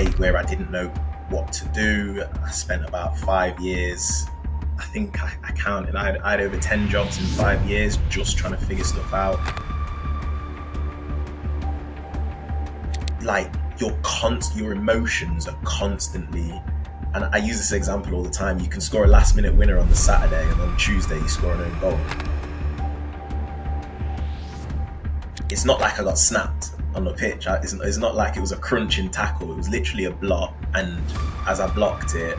state where I didn't know what to do. I spent about 5 years. I think I counted. I had over 10 jobs in 5 years just trying to figure stuff out. Like your emotions are constantly, and I use this example all the time. You can score a last minute winner on the Saturday, and on Tuesday you score an own goal. It's not like I got snapped on the pitch. It's not like it was a crunching tackle. It was literally a block, and as I blocked it,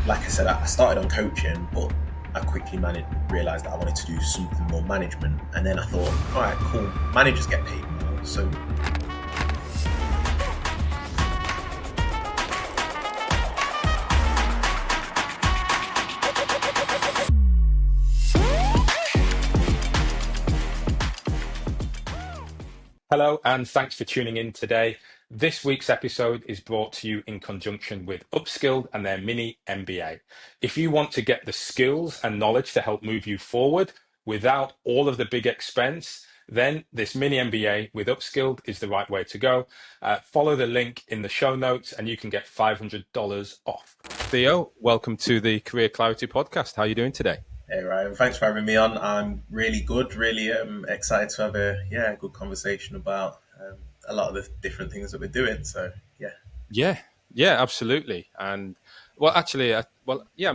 like I said, I started on coaching, but I quickly realised that I wanted to do something more management. And then I thought, all right, cool, managers get paid more, so Hello, and thanks for tuning in today. This week's episode is brought to you in conjunction with Upskilled and their mini MBA. If you want to get the skills and knowledge to help move you forward without all of the big expense, then this mini MBA with Upskilled is the right way to go. Follow the link in the show notes and you can get $500 off. Theo, welcome to the Career Clarity Podcast. How are you doing today? Hey Ryan, thanks for having me on. I'm really good, really excited to have a good conversation about a lot of the different things that we're doing. So Yeah, absolutely. And well, actually, I'm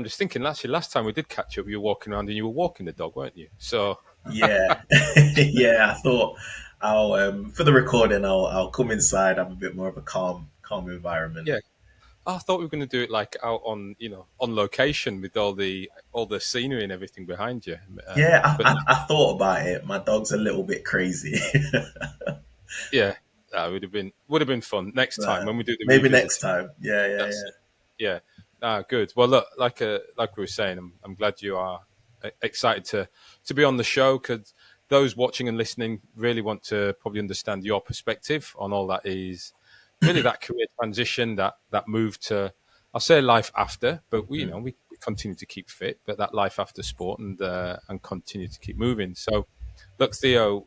just thinking. Actually, last time we did catch up, you were walking around and you were walking the dog, weren't you? So yeah, yeah. I thought I'll for the recording, I'll come inside, have a bit more of a calm environment. yeah. I thought we were going to do it like out on, on location with all the scenery and everything behind you. Yeah, I thought about it. My dog's a little bit crazy. Yeah, that would have been fun next time when we do the maybe revisit. next time. Yeah. Good. Well, look, like we were saying, I'm glad you are excited to be on the show, because those watching and listening really want to probably understand your perspective on all that is really that career transition, that move to, I'll say life after, but we continue to keep fit, but that life after sport and continue to keep moving. So, look, Theo,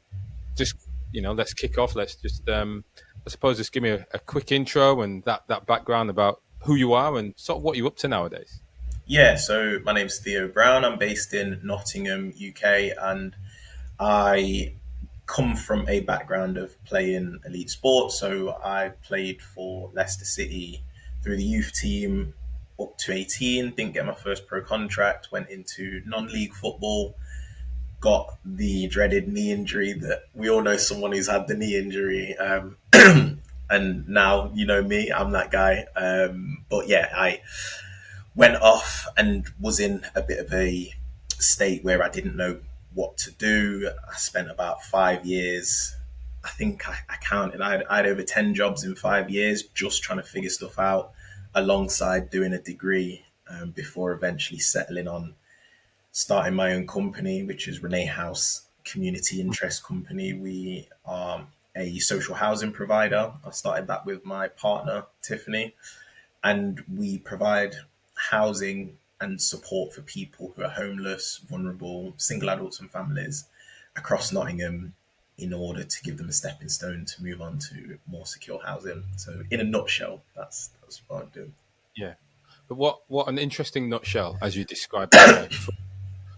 just let's kick off. Let's just, I suppose, just give me a quick intro and that background about who you are and sort of what you're up to nowadays. Yeah. So my name's Theo Brown. I'm based in Nottingham, UK, and I come from a background of playing elite sports. So I played for Leicester City through the youth team up to 18, didn't get my first pro contract, went into non-league football, got the dreaded knee injury that we all know someone who's had the knee injury. And now, me, I'm that guy. But yeah, I went off and was in a bit of a state where I didn't know what to do. I spent about 5 years. I think I counted. I had over 10 jobs in 5 years just trying to figure stuff out alongside doing a degree before eventually settling on starting my own company, which is Renee House Community Interest Company. We are a social housing provider. I started that with my partner, Tiffany, and we provide housing and support for people who are homeless, vulnerable, single adults and families across Nottingham in order to give them a stepping stone to move on to more secure housing. So in a nutshell, that's what I'm doing. Yeah. But what an interesting nutshell, as you described it, from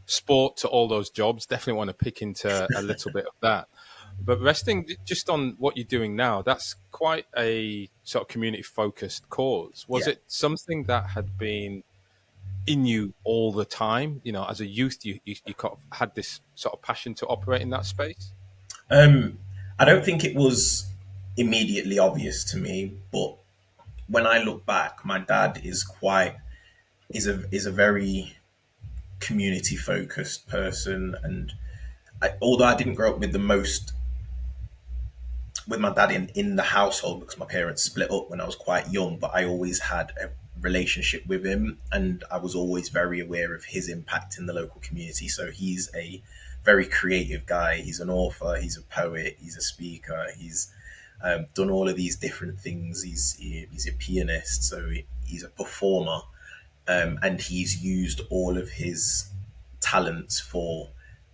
sport to all those jobs. Definitely want to pick into a little bit of that. But resting just on what you're doing now, that's quite a sort of community-focused cause. Was it something that had been in you all the time? As a youth, you kind of had this sort of passion to operate in that space? I don't think it was immediately obvious to me, but when I look back, my dad is a very community-focused person, and although I didn't grow up with my dad in the household because my parents split up when I was quite young, but I always had a relationship with him, and I was always very aware of his impact in the local community. So he's a very creative guy. He's an author, he's a poet, he's a speaker, he's done all of these different things. He's a pianist, so he's a performer, and he's used all of his talents for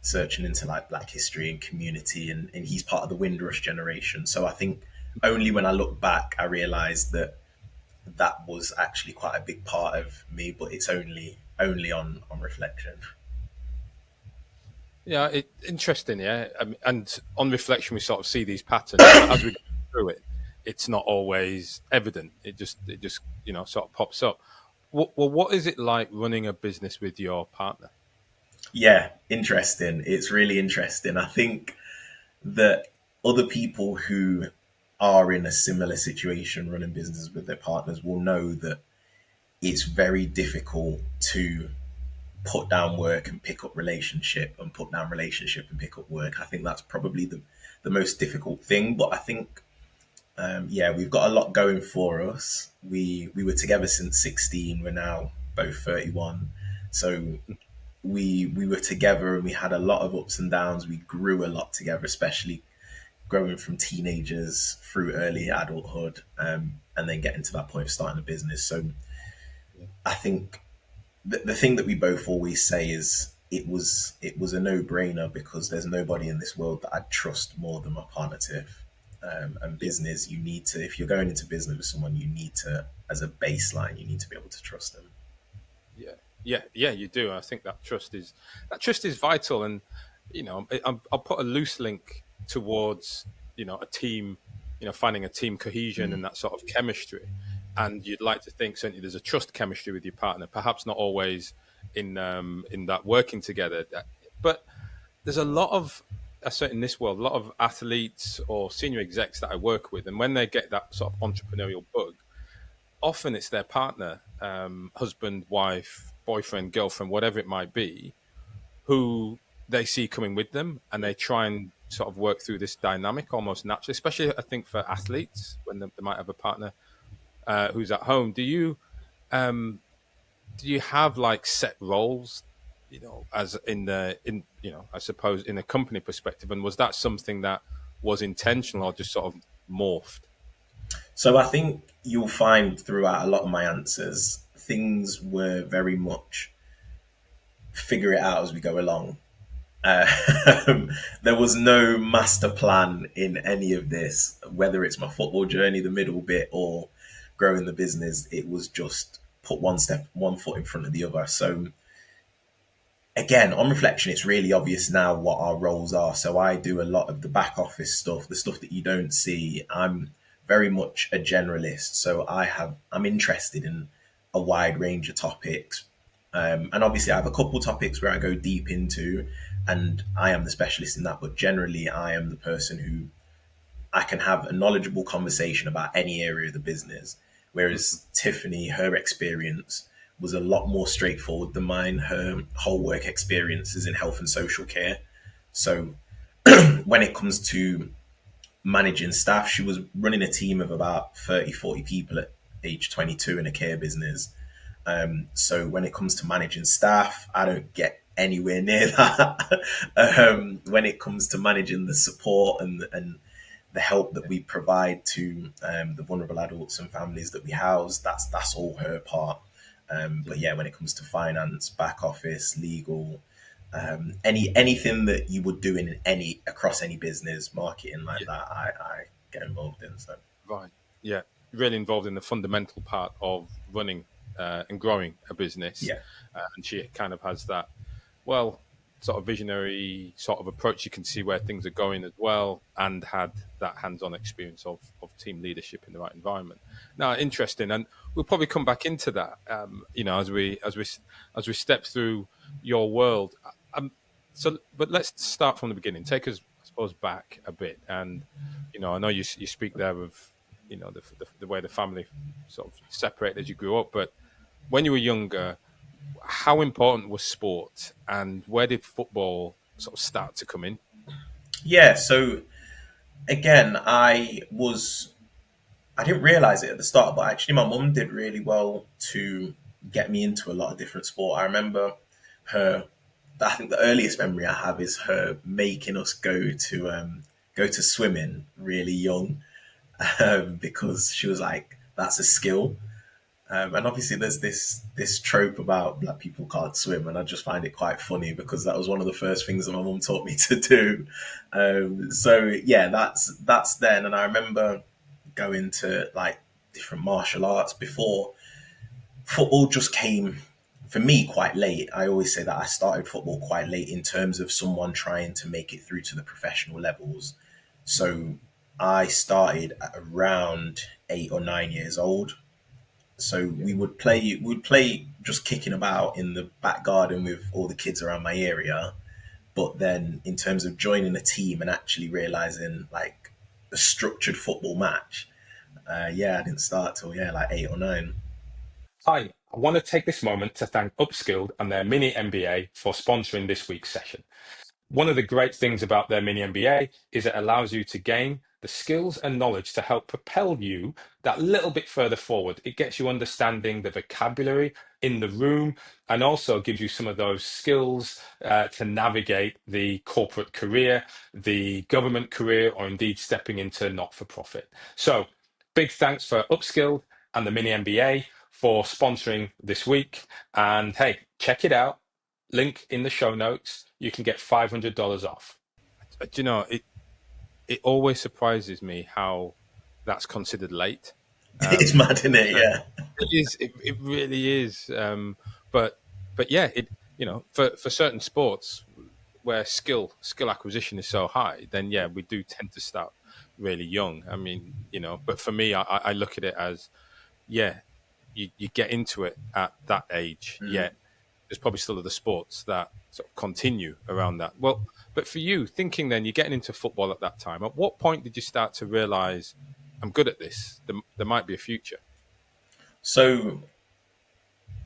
searching into like Black history and community, and he's part of the Windrush generation. So I think only when I look back, I realised that that was actually quite a big part of me, but it's only on reflection. Yeah, interesting. Yeah, and on reflection, we sort of see these patterns, but as we go through it, it's not always evident. It just sort of pops up. Well, what is it like running a business with your partner? Yeah, interesting. It's really interesting. I think that other people who are in a similar situation running businesses with their partners will know that it's very difficult to put down work and pick up relationship, and put down relationship and pick up work. I think that's probably the most difficult thing. But I think, yeah, we've got a lot going for us. We were together since 16. We're now both 31. So we were together and we had a lot of ups and downs. We grew a lot together, especially growing from teenagers through early adulthood, and then getting to that point of starting a business. So I think the thing that we both always say is it was a no brainer, because there's nobody in this world that I'd trust more than my partner Tiff. And Yeah, business, you need to, if you're going into business with someone, you need to, as a baseline, you need to be able to trust them. yeah, yeah. You do. I think that trust is vital, and I'll put a loose link towards a team, finding a team cohesion and that sort of chemistry. And you'd like to think certainly there's a trust chemistry with your partner, perhaps not always in that working together, but there's a lot of I say in this world, a lot of athletes or senior execs that I work with, and when they get that sort of entrepreneurial bug, often it's their partner, husband, wife, boyfriend, girlfriend, whatever it might be, who they see coming with them, and they try and sort of work through this dynamic almost naturally. Especially, I think for athletes when they might have a partner who's at home. Um, do you have like set roles? As I suppose in a company perspective, and was that something that was intentional or just sort of morphed? So I think you'll find throughout a lot of my answers, things were very much figure it out as we go along. There was no master plan in any of this, whether it's my football journey, the middle bit, or growing the business. It was just put one foot in front of the other. So again, on reflection, it's really obvious now what our roles are. So I do a lot of the back office stuff, the stuff that you don't see. I'm very much a generalist. So I'm interested in a wide range of topics. And obviously I have a couple topics where I go deep into, and I am the specialist in that. But generally I am the person who I can have a knowledgeable conversation about any area of the business. Whereas Tiffany, her experience was a lot more straightforward than mine. Her whole work experience is in health and social care. So when it comes to managing staff, she was running a team of about 30, 40 people at age 22 in a care business. So when it comes to managing staff, I don't get anywhere near that. When it comes to managing the support and the help that we provide to the vulnerable adults and families that we house, that's all her part. But yeah, when it comes to finance, back office, legal, anything that you would do in any across any business, marketing like Yeah, that, I get involved in. So right. Yeah, really involved in the fundamental part of running and growing a business, yeah, and she kind of has that well sort of visionary sort of approach. You can see where things are going as well, and had that hands-on experience of team leadership in the right environment. Now, interesting, and we'll probably come back into that. As we step through your world. But let's start from the beginning. Take us, I suppose, back a bit, and I know you speak there of the way the family sort of separated as you grew up, but when you were younger, how important was sport, and where did football sort of start to come in? yeah. So again, I didn't realize it at the start, but actually my mum did really well to get me into a lot of different sport. I remember her. I think the earliest memory I have is her making us go to swimming really young, because she was like, "That's a skill." And obviously, there's this trope about black people can't swim, and I just find it quite funny because that was one of the first things that my mum taught me to do. So yeah, that's then, and I remember going to like different martial arts before football just came for me quite late. I always say that I started football quite late in terms of someone trying to make it through to the professional levels. So I started at around 8 or 9 years old. So Yeah. we would play just kicking about in the back garden with all the kids around my area. But then in terms of joining a team and actually realizing like a structured football match, yeah, I didn't start till yeah like 8 or 9. Hi, I want to take this moment to thank Upskilled and their mini MBA for sponsoring this week's session. One of the great things about their mini MBA is it allows you to gain the skills and knowledge to help propel you that little bit further forward. It gets you understanding the vocabulary in the room and also gives you some of those skills to navigate the corporate career, the government career, or indeed stepping into not for profit. So, big thanks for Upskilled and the mini MBA for sponsoring this week. And hey, check it out. Link in the show notes. You can get $500 off. Do you know it always surprises me how that's considered late. It's mad, isn't it? You know, Yeah. it is. It really is. But but yeah, it for certain sports where skill acquisition is so high, then yeah, we do tend to start really young. I mean, but for me, I look at it as yeah, you get into it at that age. Mm. Yeah, there's probably still other sports that sort of continue around that. Well, but for you, thinking then you're getting into football at that time, at what point did you start to realize I'm good at this? There might be a future. So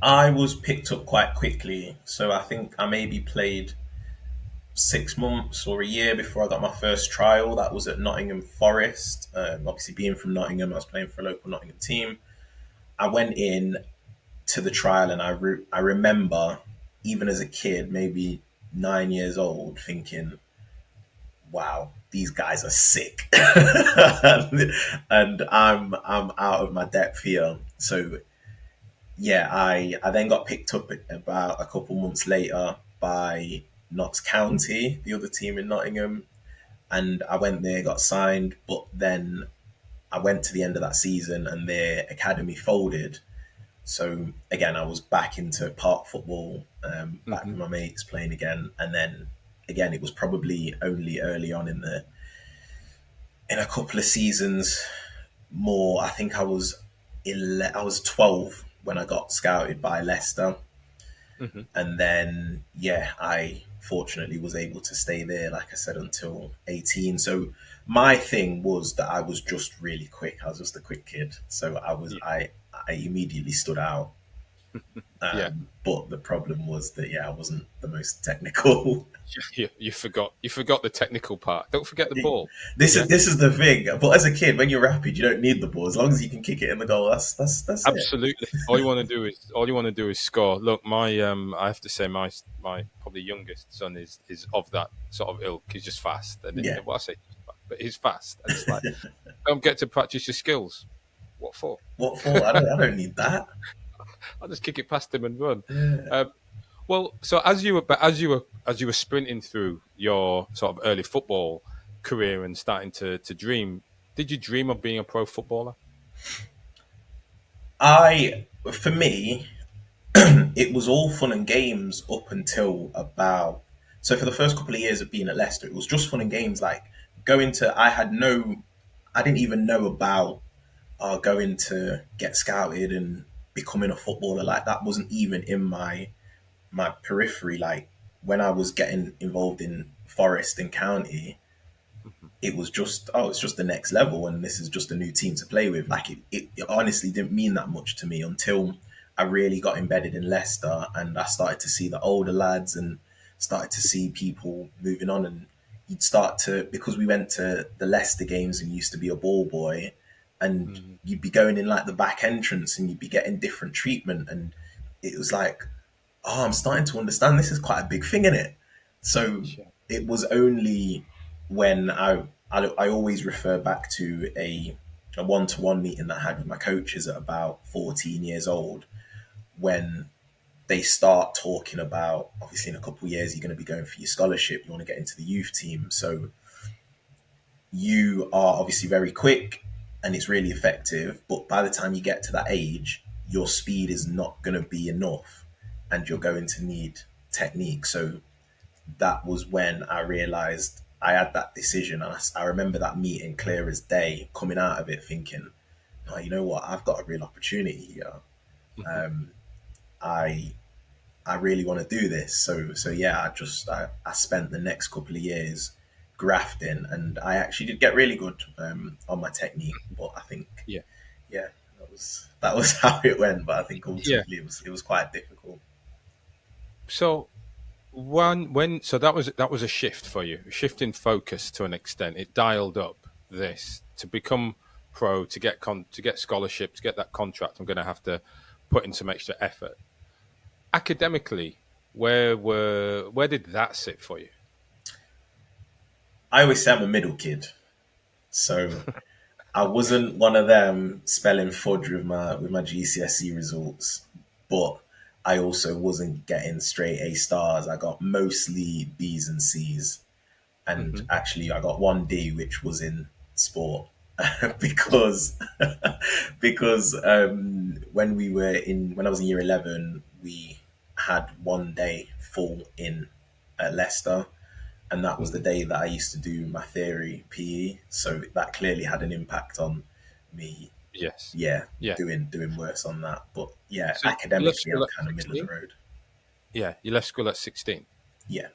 I was picked up quite quickly. So I think I maybe played 6 months or a year before I got my first trial. That was at Nottingham Forest. Obviously, being from Nottingham, I was playing for a local Nottingham team. I went in to the trial, and I remember, even as a kid, maybe 9 years old, thinking, "Wow, these guys are sick," and I'm out of my depth here. So yeah, I then got picked up about a couple months later by Notts County, the other team in Nottingham, and I went there, got signed, but then I went to the end of that season and their academy folded. So again, I was back into park football, back Hmm. with my mates playing again, and then again, it was probably only early on in a couple of seasons more. I think I was 12 when I got scouted by Leicester, Hmm. and then yeah, I fortunately was able to stay there, like I said, until 18. So my thing was that I was just really quick. I was just a quick kid, so Yeah, I immediately stood out. yeah. But the problem was that yeah, I wasn't the most technical. You forgot the technical part. Don't forget the ball. This Yeah, is this is the thing. But as a kid, when you're rapid, you don't need the ball. As long as you can kick it in the goal, that's it. absolutely. All you want to do is score. Look, I have to say my probably youngest son is of that sort of ilk. He's just fast, and Yeah. well, I say, but he's fast, and it's like don't get to practice your skills. What for? What for? I don't need that. I'll just kick it past him and run. Yeah. Um, well, so as you were sprinting through your sort of early football career and starting to dream, did you dream of being a pro footballer? For me, it was all fun and games up until about. So for the first couple of years of being at Leicester, it was just fun and games. Like going to, I didn't even know about going to get scouted and becoming a footballer. Like that wasn't even in my periphery. Like when I was getting involved in Forest and County, Mhm. it was just it's just the next level, and this is just a new team to play with. Like it honestly didn't mean that much to me until I really got embedded in Leicester, and I started to see the older lads and started to see people moving on. And you'd start to, because we went to the Leicester games and used to be a ball boy, and Mhm. you'd be going in like the back entrance and you'd be getting different treatment, and it was like, oh, I'm starting to understand this is quite a big thing in it. So Sure. it was only when I always refer back to a one-to-one meeting that I had with my coaches at about 14 years old, when they start talking about, obviously in a couple of years you're going to be going for your scholarship, you want to get into the youth team, so you are obviously very quick and it's really effective, but by the time you get to that age, your speed is not going to be enough and you're going to need technique. So that was when I realized I had that decision. And I remember that meeting clear as day, coming out of it thinking, oh, you know what, I've got a real opportunity here. Hmm. I I really want to do this. So yeah, I spent the next couple of years grafting, and I actually did get really good on my technique. But I think Yeah. yeah, that was how it went. But I think Yeah. ultimately it was quite difficult. So so that was a shift for you, a shift in focus to an extent. It dialed up this to become pro, to to get scholarship, to get that contract. I'm going to have to put in some extra effort. Academically, where did that sit for you? I always say I'm a middle kid, so I wasn't one of them spelling fudge with my GCSE results, but I also wasn't getting straight A stars. I got mostly B's and C's, and Hmm. actually I got one D, which was in sport. because because when I was in year 11, we had one day full in at Leicester, and that was the Hmm. day that I used to do my theory PE. So that clearly had an impact on me. Yes. Yeah, Yeah. doing worse on that. But yeah, So you left academically, school I'm at kind of middle of the 16. road. Yeah, you left school at 16. Yeah.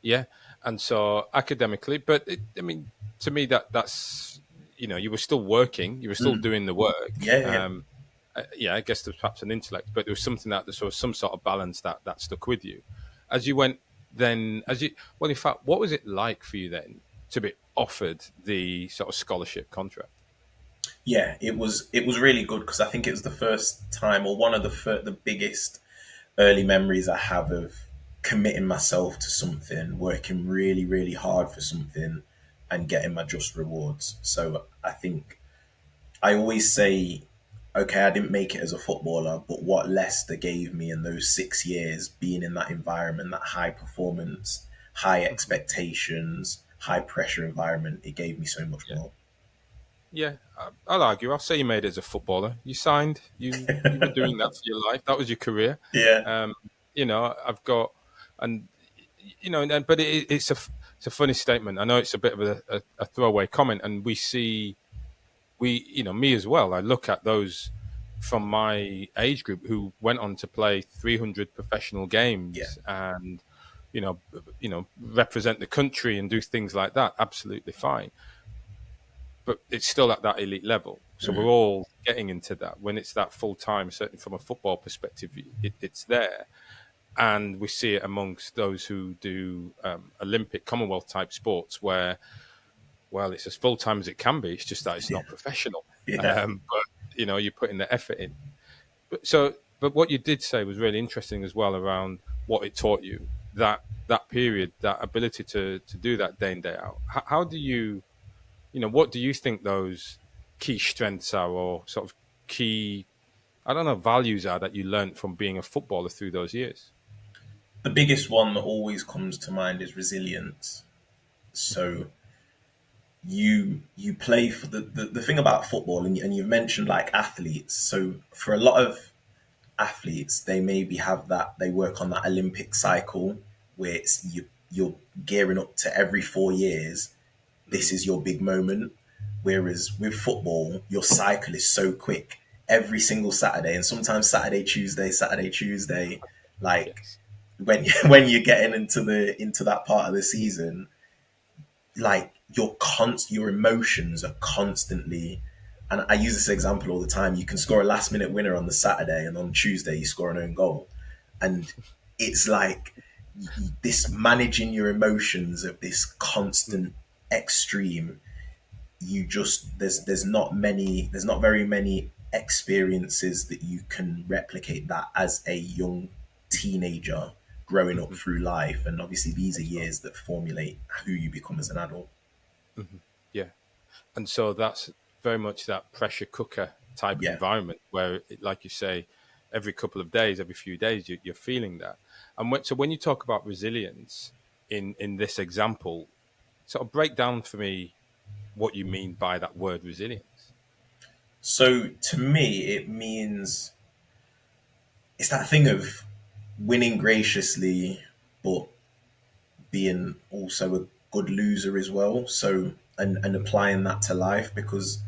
Yeah, and so academically, but I mean, to me, that's you were still working, you were still Mm. doing the work. Yeah, yeah. Yeah, I guess there's perhaps an intellect, but there was something that there was some sort of balance that stuck with you as you went. Then, as you well, in fact, what was it like for you then to be offered the sort of scholarship contract? Yeah, it was really good because I think it was the first time, or one of the biggest early memories I have of committing myself to something, working really really hard for something, and getting my just rewards. So I think I always say, okay, I didn't make it as a footballer, but what Leicester gave me in those 6 years, being in that environment, that high performance, high Mhm. expectations, high pressure environment, it gave me so much Yeah, more. yeah. I'll argue. I'll say you made it as a footballer. You signed. You were doing that for your life. That was your career. Yeah. Um, I've got, and but it's a funny statement. I know it's a bit of a throwaway comment, and me as well. I look at those from my age group who went on to play 300 professional Yeah. games and represent the country and do things like that. Absolutely fine, but it's still at that elite level. So we're Mm. all getting into that. When it's that full time, certainly from a football perspective, it's there. And we see it amongst those who do Olympic, Commonwealth type sports, where well, it's as full time as it can be. It's just that it's Yeah. not professional. Yeah. But you're putting the effort in. But what you did say was really interesting as well around what it taught you. That period, that ability to do that day in day out. How do what do you think those key strengths are, or sort of key, I don't know, values are that you learned from being a footballer through those years? The biggest one that always comes to mind is resilience. Hmm. So you play for the thing about football, and you've mentioned like athletes. So for a lot of athletes, they maybe have that, they work on that Olympic cycle where you're gearing up to every 4 years. This Hmm. is your big moment. Whereas with football, your cycle is so quick. Every single Saturday, and sometimes Saturday, Tuesday, like Yes. when you're getting into that part of the season, like your emotions are constantly, and I use this example all the time. You can score a last minute winner on the Saturday, and on Tuesday you score an own goal, and it's like this managing your emotions of this Mm. constant extreme. You just there's not very many experiences that you can replicate that as a young teenager growing up Hmm. through life, and obviously these are That's right. years that formulate who you become as an adult. Hmm. Yeah. And so that's very much that pressure cooker type of Yeah. environment where, like you say, every couple of days, every few days, you're feeling that. And so when you talk about resilience in this example, sort of break down for me what you mean by that word resilience. So to me, it means it's that thing of winning graciously, but being also a good loser as well. So and applying that to life, because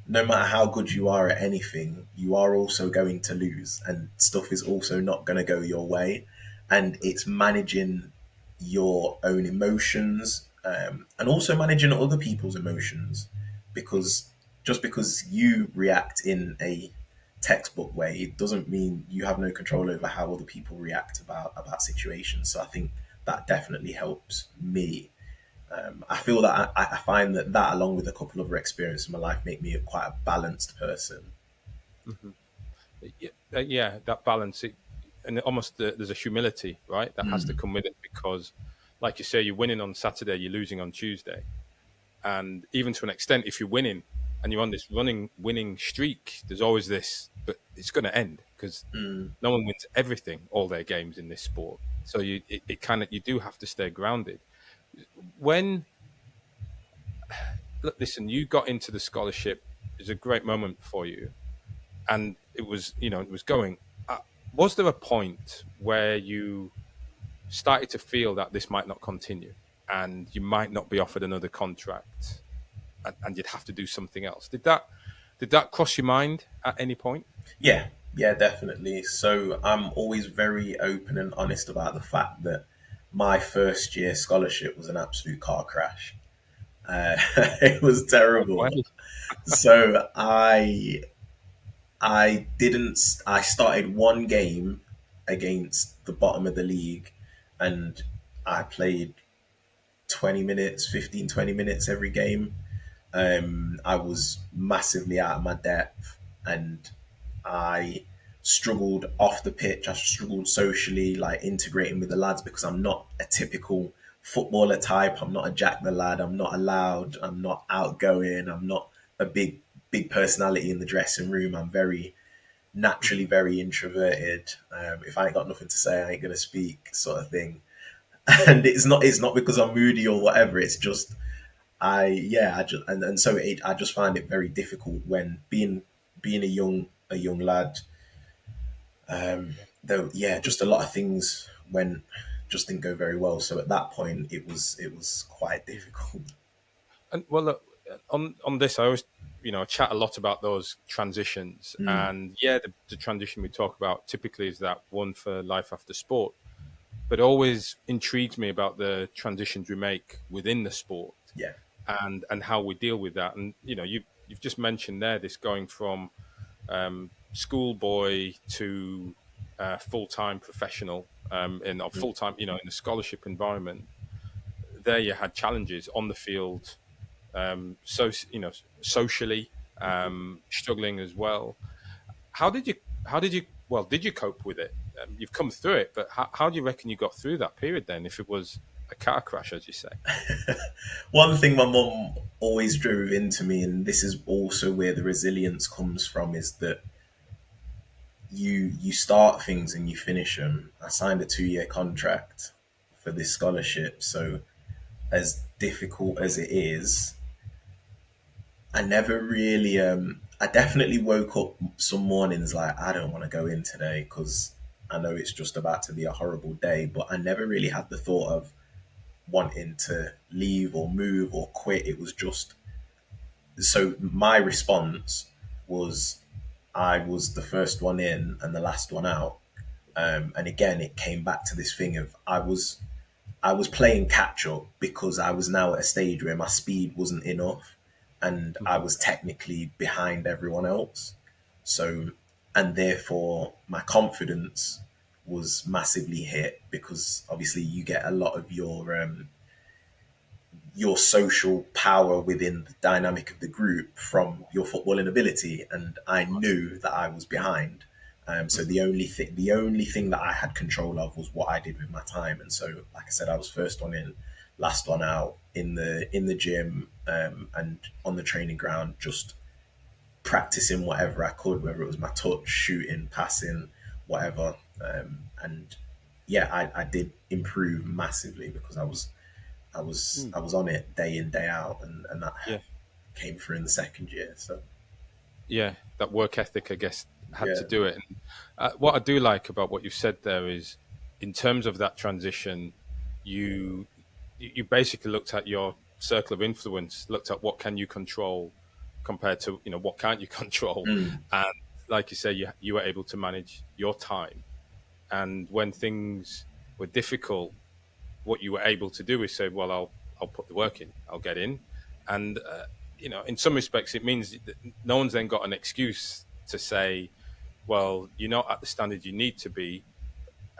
no matter how good you are at anything, you are also going to lose, and stuff is also not going to go your way. And it's managing your own emotions, and also managing other people's emotions, because just because you react in a textbook way, it doesn't mean you have no control over how other people react about situations. So I think that definitely helps me. I feel that I find that along with a couple other experiences in my life make me quite a balanced person. Hmm. Yeah, yeah, that balance, and almost there's a humility, right, that has to come with it because, like you say, you're winning on Saturday, you're losing on Tuesday, and even to an extent, if you're winning and you're on this running winning streak, there's always this, but it's going to end because Mm, no one wins everything all their games in this sport. So it kind of, you do have to stay grounded. When Look, listen, you got into the scholarship, it was a great moment for you, and it was, it was going. Was there a point where you started to feel that this might not continue and you might not be offered another contract, and you'd have to do something else? Did that cross your mind at any point? yeah, yeah, definitely. So I'm always very open and honest about the fact that my first year scholarship was an absolute car crash. It was Why? terrible. So I didn't. I started one game against the bottom of the league, and I played 20 minutes, 15, 20 minutes every game. I was massively out of my depth, and I struggled off the pitch. I struggled socially, like integrating with the lads, because I'm not a typical footballer type. I'm not a Jack the lad. I'm not allowed. I'm not outgoing. I'm not a big personality in the dressing room. I'm very naturally very introverted. If I ain't got nothing to say, I ain't gonna speak, sort of thing. And it's not because I'm moody or whatever. It's just I just and so I just find it very difficult when being a young lad. Though yeah, just a lot of things when just didn't go very well. So at that point, it was quite difficult. And well, look, on this, I always, chat a lot about those transitions, Mm, and yeah, the transition we talk about typically is that one for life after sport, but it always intrigues me about the transitions we make within the sport, yeah. and how we deal with that. And you've just mentioned there this going from schoolboy to full time professional, in a Mm, full time, in a scholarship environment. There, you had challenges on the field, so socially, struggling as well. How did you? How did you? Well, did you cope with it? You've come through it, but how do you reckon you got through that period then? If it was a car crash, as you say. One thing my mum always drove into me, and this is also where the resilience comes from, is that you start things and you finish them. I signed a 2 year contract for this scholarship, so as difficult as it is, I never really. I definitely woke up some mornings like I don't want to go in today because I know it's just about to be a horrible day. But I never really had the thought of wanting to leave or move or quit. It was just so my response was I was the first one in and the last one out. And again, it came back to this thing of I was playing catch up because I was now at a stage where my speed wasn't enough and I Mhm. was technically behind everyone else. So, and therefore my confidence was massively hit because obviously you get a lot of your social power within the dynamic of the group from your footballing ability, and I knew that I was behind. So Mhm. the only thing that I had control of was what I did with my time. And so, like I said, I was first one in, last one out in the gym, and on the training ground, just practicing whatever I could, whether it was my touch, shooting, passing, whatever. And yeah, I did improve massively because Mm. I was on it day in day out, and that Yeah, came through in the second year. So yeah, that work ethic, I guess, had yeah, to do it. And what I do like about what you said there is, in terms of that transition, you you basically looked at your circle of influence, looked at what can you control compared to what can't you control, mm, and like you say, you were able to manage your time. And when things were difficult, what you were able to do is say, well, I'll put the work in, I'll get in, and in some respects, it means that no one's then got an excuse to say, well, you're not at the standard you need to be,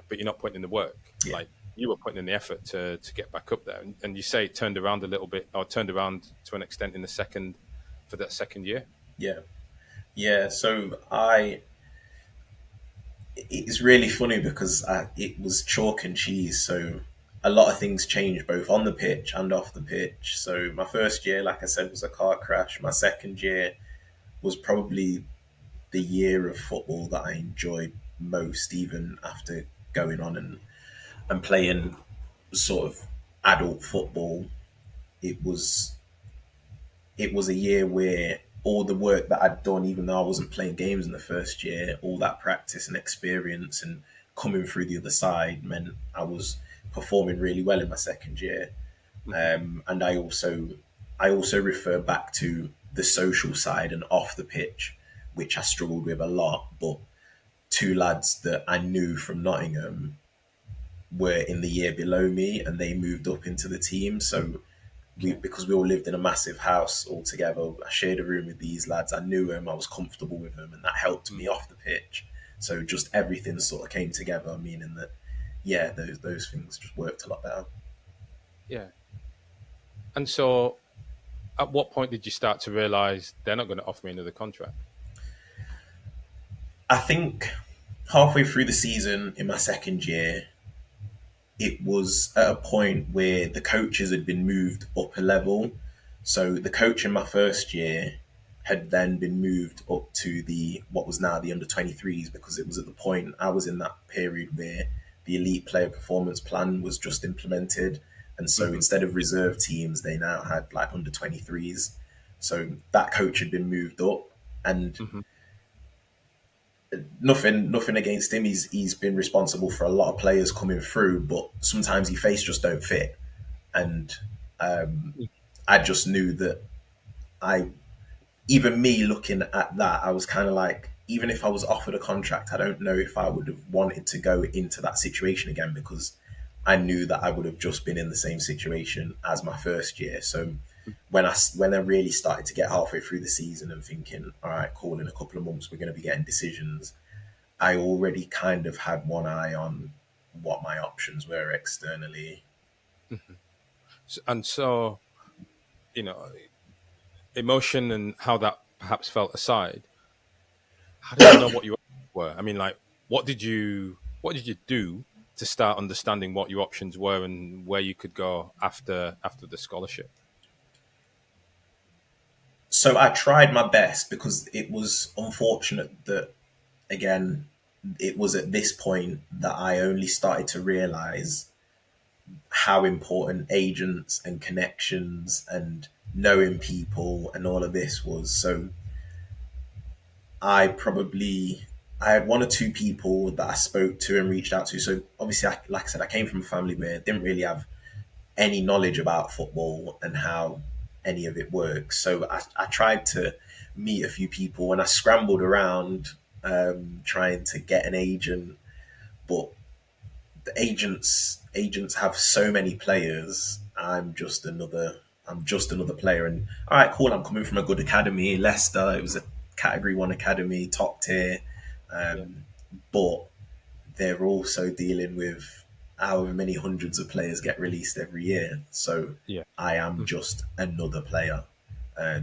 but you're not putting in the work. yeah, Like you were putting in the effort to get back up there, and you say it turned around a little bit, or turned around to an extent in the second for that second year. yeah, yeah. So it's really funny because it was chalk and cheese. So a lot of things changed both on the pitch and off the pitch. So my first year, like I said, was a car crash. My second year was probably the year of football that I enjoyed most, even after going on and playing sort of adult football. It was it was a year where all the work that I'd done, even though I wasn't playing games in the first year, all that practice and experience and coming through the other side meant I was performing really well in my second year. Hmm. And I also refer back to the social side and off the pitch, which I struggled with a lot. But two lads that I knew from Nottingham were in the year below me, and they moved up into the team. So Okay. because we all lived in a massive house all together, I shared a room with these lads. I knew them, I was comfortable with them, and that helped Mm. me off the pitch. So just everything sort of came together, meaning that yeah, those things just worked a lot better. Yeah. And so, at what point did you start to realize they're not going to offer me another contract? I think halfway through the season in my second year, it was at a point where the coaches had been moved up a level. So the coach in my first year had then been moved up to the what was now the under 23s, because it was at the point I was in that period where the elite player performance plan was just implemented. And so Hmm. instead of reserve teams, they now had like under 23s. So that coach had been moved up, and Hmm. nothing against him. He's been responsible for a lot of players coming through, but sometimes he face just don't fit. And I just knew that I even me looking at that, I was kind of like, even if I was offered a contract, I don't know if I would have wanted to go into that situation again, because I knew that I would have just been in the same situation as my first year. So when I really started to get halfway through the season and thinking, all right, cool, in a couple of months we're going to be getting decisions, I already kind of had one eye on what my options were externally. And so, you know, emotion and how that perhaps felt aside, how did you know what your options were? I mean, like, what did you do to start understanding what your options were and where you could go after the scholarship? So I tried my best, because it was unfortunate that, again, it was at this point that I only started to realize how important agents and connections and knowing people and all of this was. So I probably I had one or two people that I spoke to and reached out to. So obviously, like I said, I came from a family where I didn't really have any knowledge about football and how any of it works. So I tried to meet a few people, and I scrambled around trying to get an agent, but the agents have so many players. I'm just another player. And all right, cool. I'm coming from a good academy, Leicester. It was a Category One academy, top tier. Yeah, Um, but they're also dealing with however many hundreds of players get released every year. So yeah, I am mhm, just another player.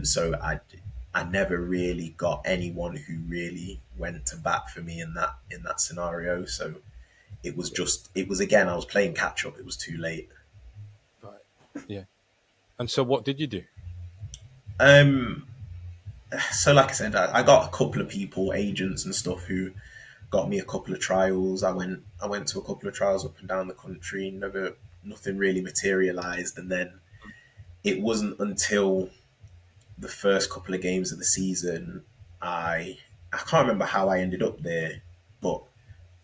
So I never really got anyone who really went to bat for me in that scenario. So yeah, it was again, I was playing catch up. It was too late. right, yeah. And so, what did you do? So like I said, I got a couple of people, agents and stuff, who got me a couple of trials. I went to a couple of trials up and down the country. Never Nothing really materialized, and then it wasn't until the first couple of games of the season I can't remember how I ended up there, but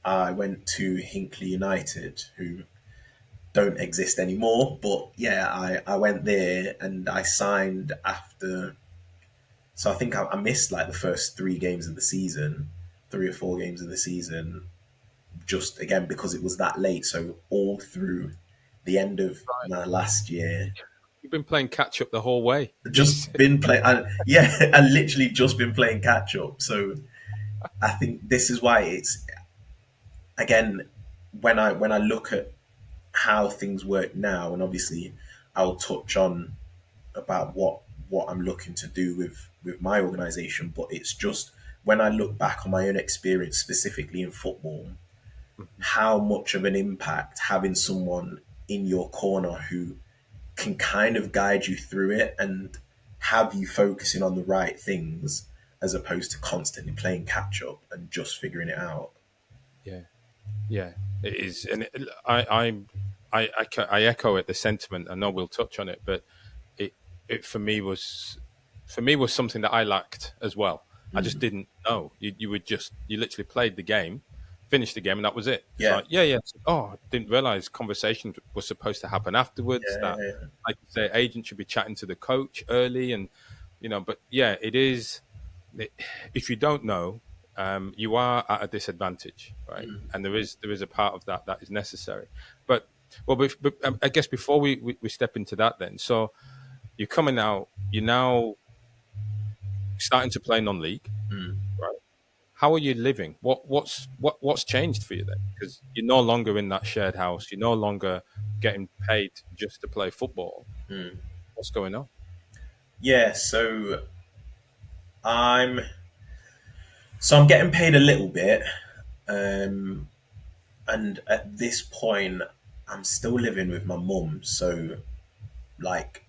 I went to Hinckley United, who don't exist anymore. But yeah, I went there and I signed after. So I think I missed like the first 3 games of the season, 3 or 4 games of the season, just again because it was that late. So all through the end of Right. my last year, You've been playing catch up the whole way. just been playing. Yeah, I literally just been playing catch up. So I think this is why it's again when I look at how things work now, and obviously I'll touch on about what I'm looking to do with my organization, but it's just when I look back on my own experience specifically in football, how much of an impact having someone in your corner who can kind of guide you through it and have you focusing on the right things as opposed to constantly playing catch up and just figuring it out. Yeah, yeah, it is, and I echo it. The sentiment. I know we'll touch on it, but it it for me was something that I lacked as well. I just Mm. didn't know. You would just you literally played the game, finished the game, and that was it. It's Yeah, like yeah. Oh, I didn't realize conversation was supposed to happen afterwards. yeah, That yeah, like you say, agent should be chatting to the coach early, and but yeah, it is. If you don't know, you are at a disadvantage, right? And there is a part of that that is necessary. But I guess before we step into that, then so you're coming out, you're now starting to play non-league, mm, right? How are you living? What's changed for you then? Because you're no longer in that shared house. You're no longer getting paid just to play football. mm. What's going on? Yeah. I'm I'm getting paid a little bit, um, and at this point, I'm still living with my mum. So like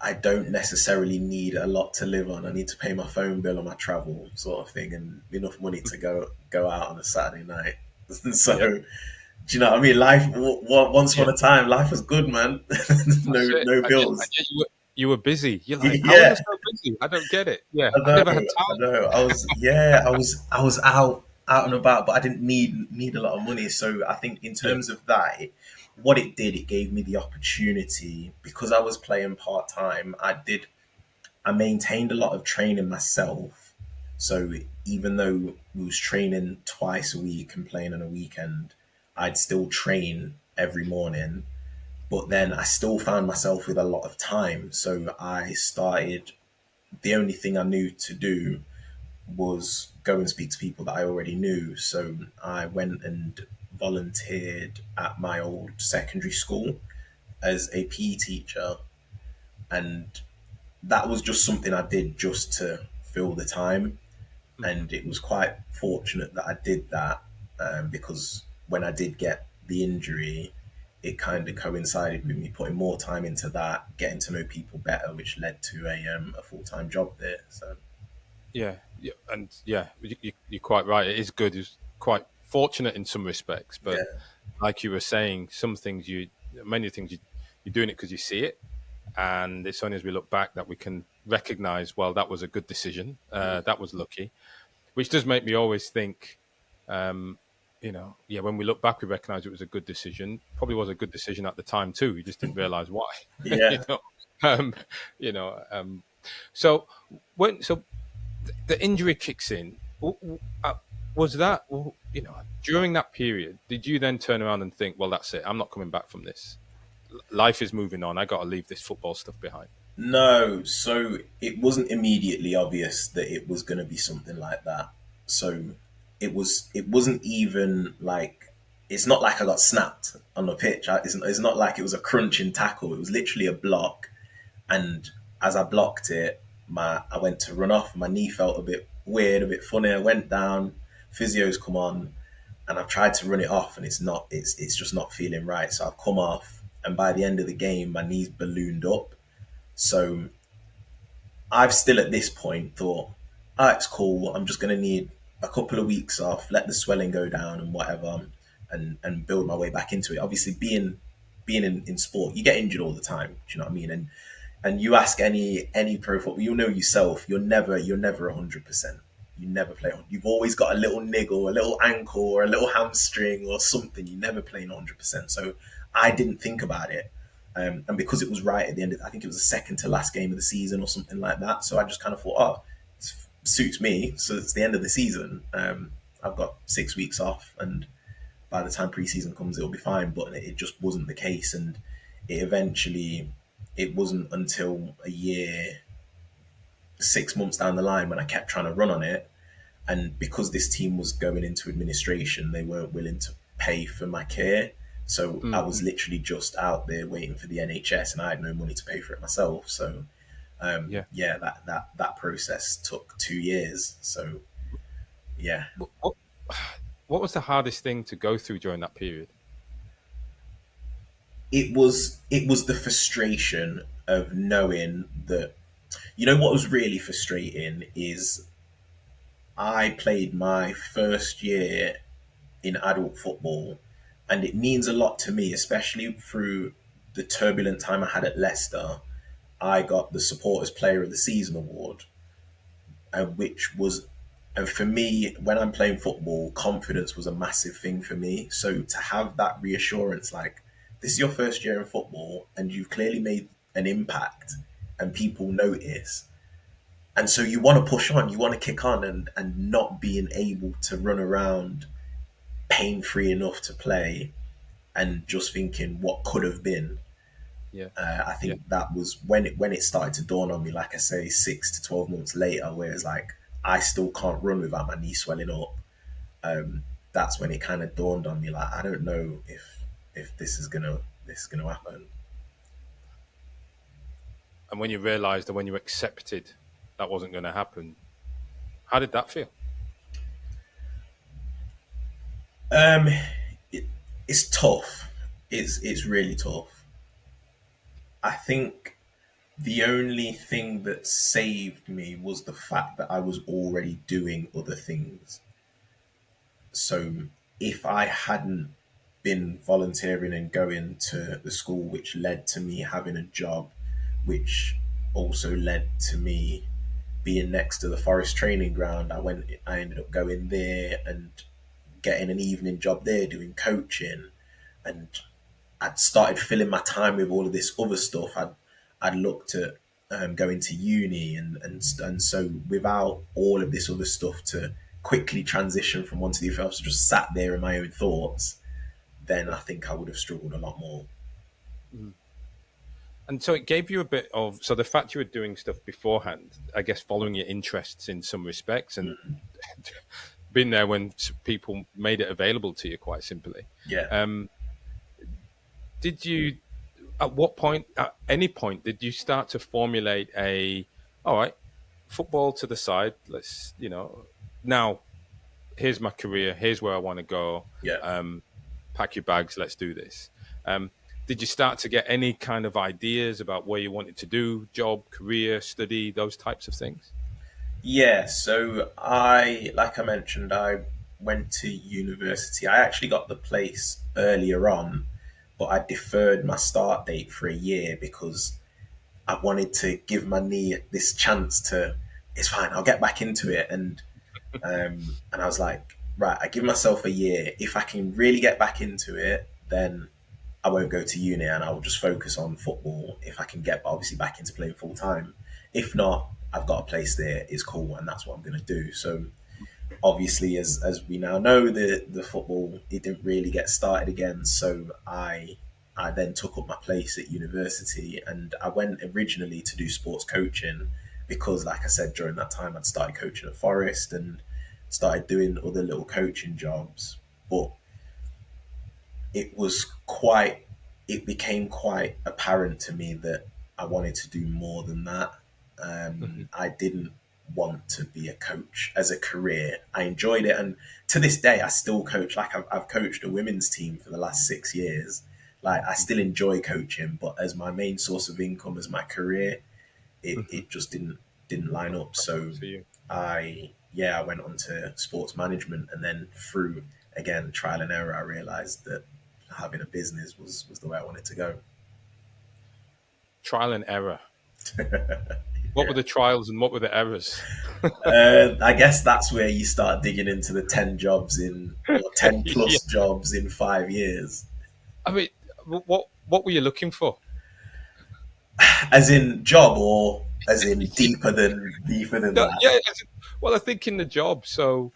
I don't necessarily need a lot to live on. I need to pay my phone bill and my travel sort of thing, and enough money to go out on a Saturday night. So, Yep. do you know what I mean? Life once Yeah. upon a time, life was good, man. That's it. No And bills. yet you were busy. You're like, how was I Yeah, so busy? I don't get it. Yeah, I I know, never had I time. know. I was out and about, but I didn't need a lot of money. So I think in Yeah. terms of that, what it did, it gave me the opportunity because I was playing part time. I maintained a lot of training myself. So even though we was training twice a week and playing on a weekend, I'd still train every morning. But then I still found myself with a lot of time. So I started, the only thing I knew to do was go and speak to people that I already knew. So I went and volunteered at my old secondary school as a PE teacher. And that was just something I did just to fill the time. Mhm. And it was quite fortunate that I did that because when I did get the injury, it kind of coincided with me putting more time into that, getting to know people better, which led to a full time job there. So Yeah, yeah, and yeah, you're quite right. It is good. It's quite fortunate in some respects, but yeah, like you were saying, many things you're doing it because you see it, and it's only as we look back that we can recognize, well, that was a good decision. That was lucky, which does make me always think, um, yeah, when we look back, we recognize it was a good decision. Probably was a good decision at the time too. You just didn't realize why, you yeah. know. Um, you know, so so the injury kicks in. Was that during that period? Did you then turn around and think, well, that's it. I'm not coming back from this. Life is moving on. I got to leave this football stuff behind. No, so it wasn't immediately obvious that it was going to be something like that. So it wasn't even like it's not like I got snapped on the pitch. It's not like it was a crunching tackle. It was literally a block, and as I blocked it, my I went to run off. My knee felt a bit weird, a bit funny. I went down. Physio's come on, and I've tried to run it off, and it's just not feeling right. So I've come off, and by the end of the game, my knees ballooned up. So I've still at this point thought, ah, it's cool. I'm just going to need a couple of weeks off, let the swelling go down and whatever, and build my way back into it. Obviously, being in sport, you get injured all the time. Do you know what I mean? And you ask any pro football, you'll know yourself. You're never 100%. You never play on. You've always got a little niggle, a little ankle, or a little hamstring, or something. You never play 100%. So I didn't think about it, and because it was right at the end, I think it was the second to last game of the season or something like that. So I just kind of thought, oh, it suits me. So it's the end of the season. I've got 6 weeks off, and by the time preseason comes, it'll be fine. But it just wasn't the case, and it wasn't until a year, 6 months down the line when I kept trying to run on it. And because this team was going into administration, they weren't willing to pay for my care. So I was literally just out there waiting for the NHS, and I had no money to pay for it myself. So Yeah. yeah, that process took 2 years. So yeah, What, what was the hardest thing to go through during that period? it was the frustration of knowing that, you know, what was really frustrating is I played my first year in adult football, and it means a lot to me, especially through the turbulent time I had at Leicester. I got the Supporters Player of the Season award, which was, and for me, when I'm playing football, confidence was a massive thing for me. So to have that reassurance, like, this is your first year in football, and you've clearly made an impact, and people notice. And so you want to push on, you want to kick on, and not being able to run around pain free enough to play and just thinking what could have been. Yeah. I Yeah. think that was when it started to dawn on me. Like I say, 6 to 12 months later, where it's like I still can't run without my knee swelling up. That's when it kind of dawned on me. Like, I don't know if this is gonna happen. And when you realized and when you accepted that wasn't going to happen, how did that feel? Um, it, it's tough. It's really tough. I think the only thing that saved me was the fact that I was already doing other things. So if I hadn't been volunteering and going to the school, which led to me having a job, which also led to me being next to the forest training ground, I ended up going there and getting an evening job there doing coaching, and I'd started filling my time with all of this other stuff. I'd looked at going to uni, and so without all of this other stuff to quickly transition from one to the other, I was just sat there in my own thoughts. Then I think I would have struggled a lot more. And so it gave you a bit of, so the fact you were doing stuff beforehand, I guess following your interests in some respects and been there when people made it available to you quite simply. Yeah, Um, did you, at what point, at any point, did you start to formulate all right, football to the side, let's, now here's my career, here's where I want to go. yeah. Um, Pack your bags, let's do this. Um, did you start to get any kind of ideas about where you wanted to do, job, career, study, those types of things? Yeah, so like I mentioned, I went to university. I actually got the place earlier on, but I deferred my start date for a year because I wanted to give my knee this chance to, it's fine, I'll get back into it. And I was like, right, I give myself a year. If I can really get back into it, then I won't go to uni and I'll just focus on football. If I can get obviously back into playing full time. If not, I've got a place there, it's cool, and that's what I'm going to do. So obviously, as we now know, the football, it didn't really get started again. So I then took up my place at university, and I went originally to do sports coaching because, like I said, during that time I'd started coaching at Forest and started doing other little coaching jobs. But it was quite, it became quite apparent to me that I wanted to do more than that. Hmm. I didn't want to be a coach as a career. I enjoyed it, and to this day, I still coach. Like I've coached a women's team for the last 6 years. Like I still enjoy coaching, but as my main source of income, as my career, it Hmm. just didn't. didn't line up. So for you. I went on to sports management, and then through again trial and error, I realized that having a business was the way I wanted to go. Trial and error. What were Yeah. the trials and what were the errors? I guess that's where you start digging into the 10 jobs in, or 10 Yeah. plus jobs in 5 years. I mean, what were you looking for? As in job, or as in deeper than No, that? yeah. Well, I think in the job. So,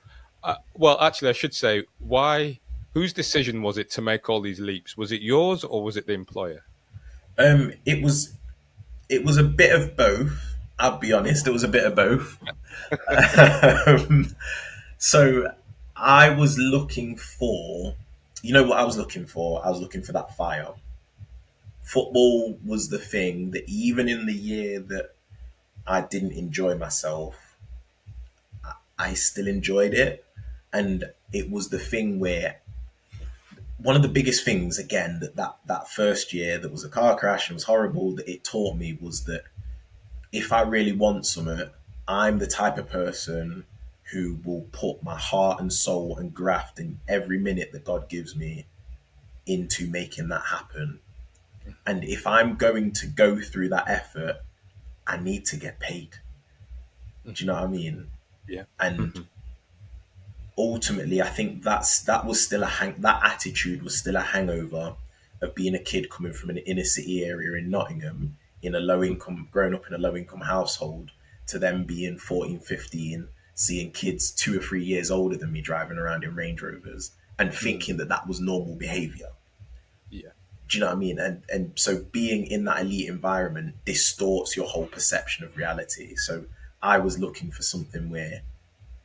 well, actually, I should say, why? Whose decision was it to make all these leaps? Was it yours or was it the employer? It was a bit of both. I'll be honest, it was a bit of both. um, so I was looking for, what I was looking for? I was looking for that fire. Football was the thing that even in the year that I didn't enjoy myself, I still enjoyed it. And it was the thing where one of the biggest things, again, that first year that was a car crash and was horrible, that it taught me was that if I really want something, I'm the type of person who will put my heart and soul and graft in every minute that God gives me into making that happen. And if I'm going to go through that effort, I need to get paid. Do you know what I mean? Yeah. And Hmm. ultimately, I think that was still that attitude was still a hangover of being a kid coming from an inner city area in Nottingham, in a low income, growing up in a low income household, to them being 14, 15, seeing kids 2 or 3 years older than me driving around in Range Rovers, and Mm. thinking that that was normal behavior. Yeah. Do you know what I mean? And so being in that elite environment distorts your whole perception of reality. So I was looking for something where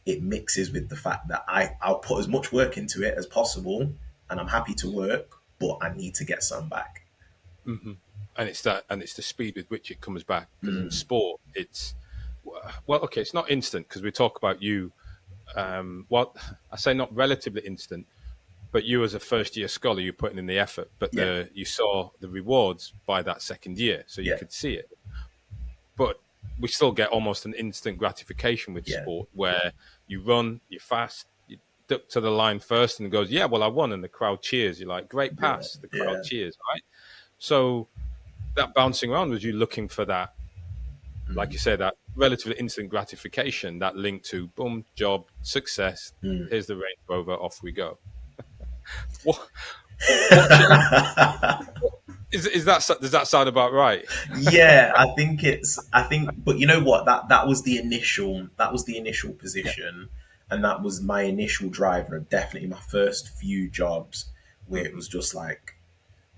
it mixes with the fact that I'll put as much work into it as possible, and I'm happy to work, but I need to get some back. Hmm. And it's that, and it's the speed with which it comes back. Because in sport, it's well, okay, it's not instant because we talk about you. Well, I say not relatively instant, but you as a first year scholar, you're putting in the effort, but Yeah, you saw the rewards by that second year, so you yeah, could see it. But we still get almost an instant gratification with yeah, sport where you run, you're fast, you duck to the line first and it goes, yeah, well, I won, and the crowd cheers. You're like, great yeah, pass. The crowd yeah. cheers, right? So that bouncing around was you looking for that, like you said, that relatively instant gratification, that link to boom, job, success. Here's the Range Rover, off we go. What, what changed? Is that, does that sound about right? Yeah, but you know what? That was the initial Yeah. position, and that was my initial driver. Definitely my first few jobs where it Hmm. was just like,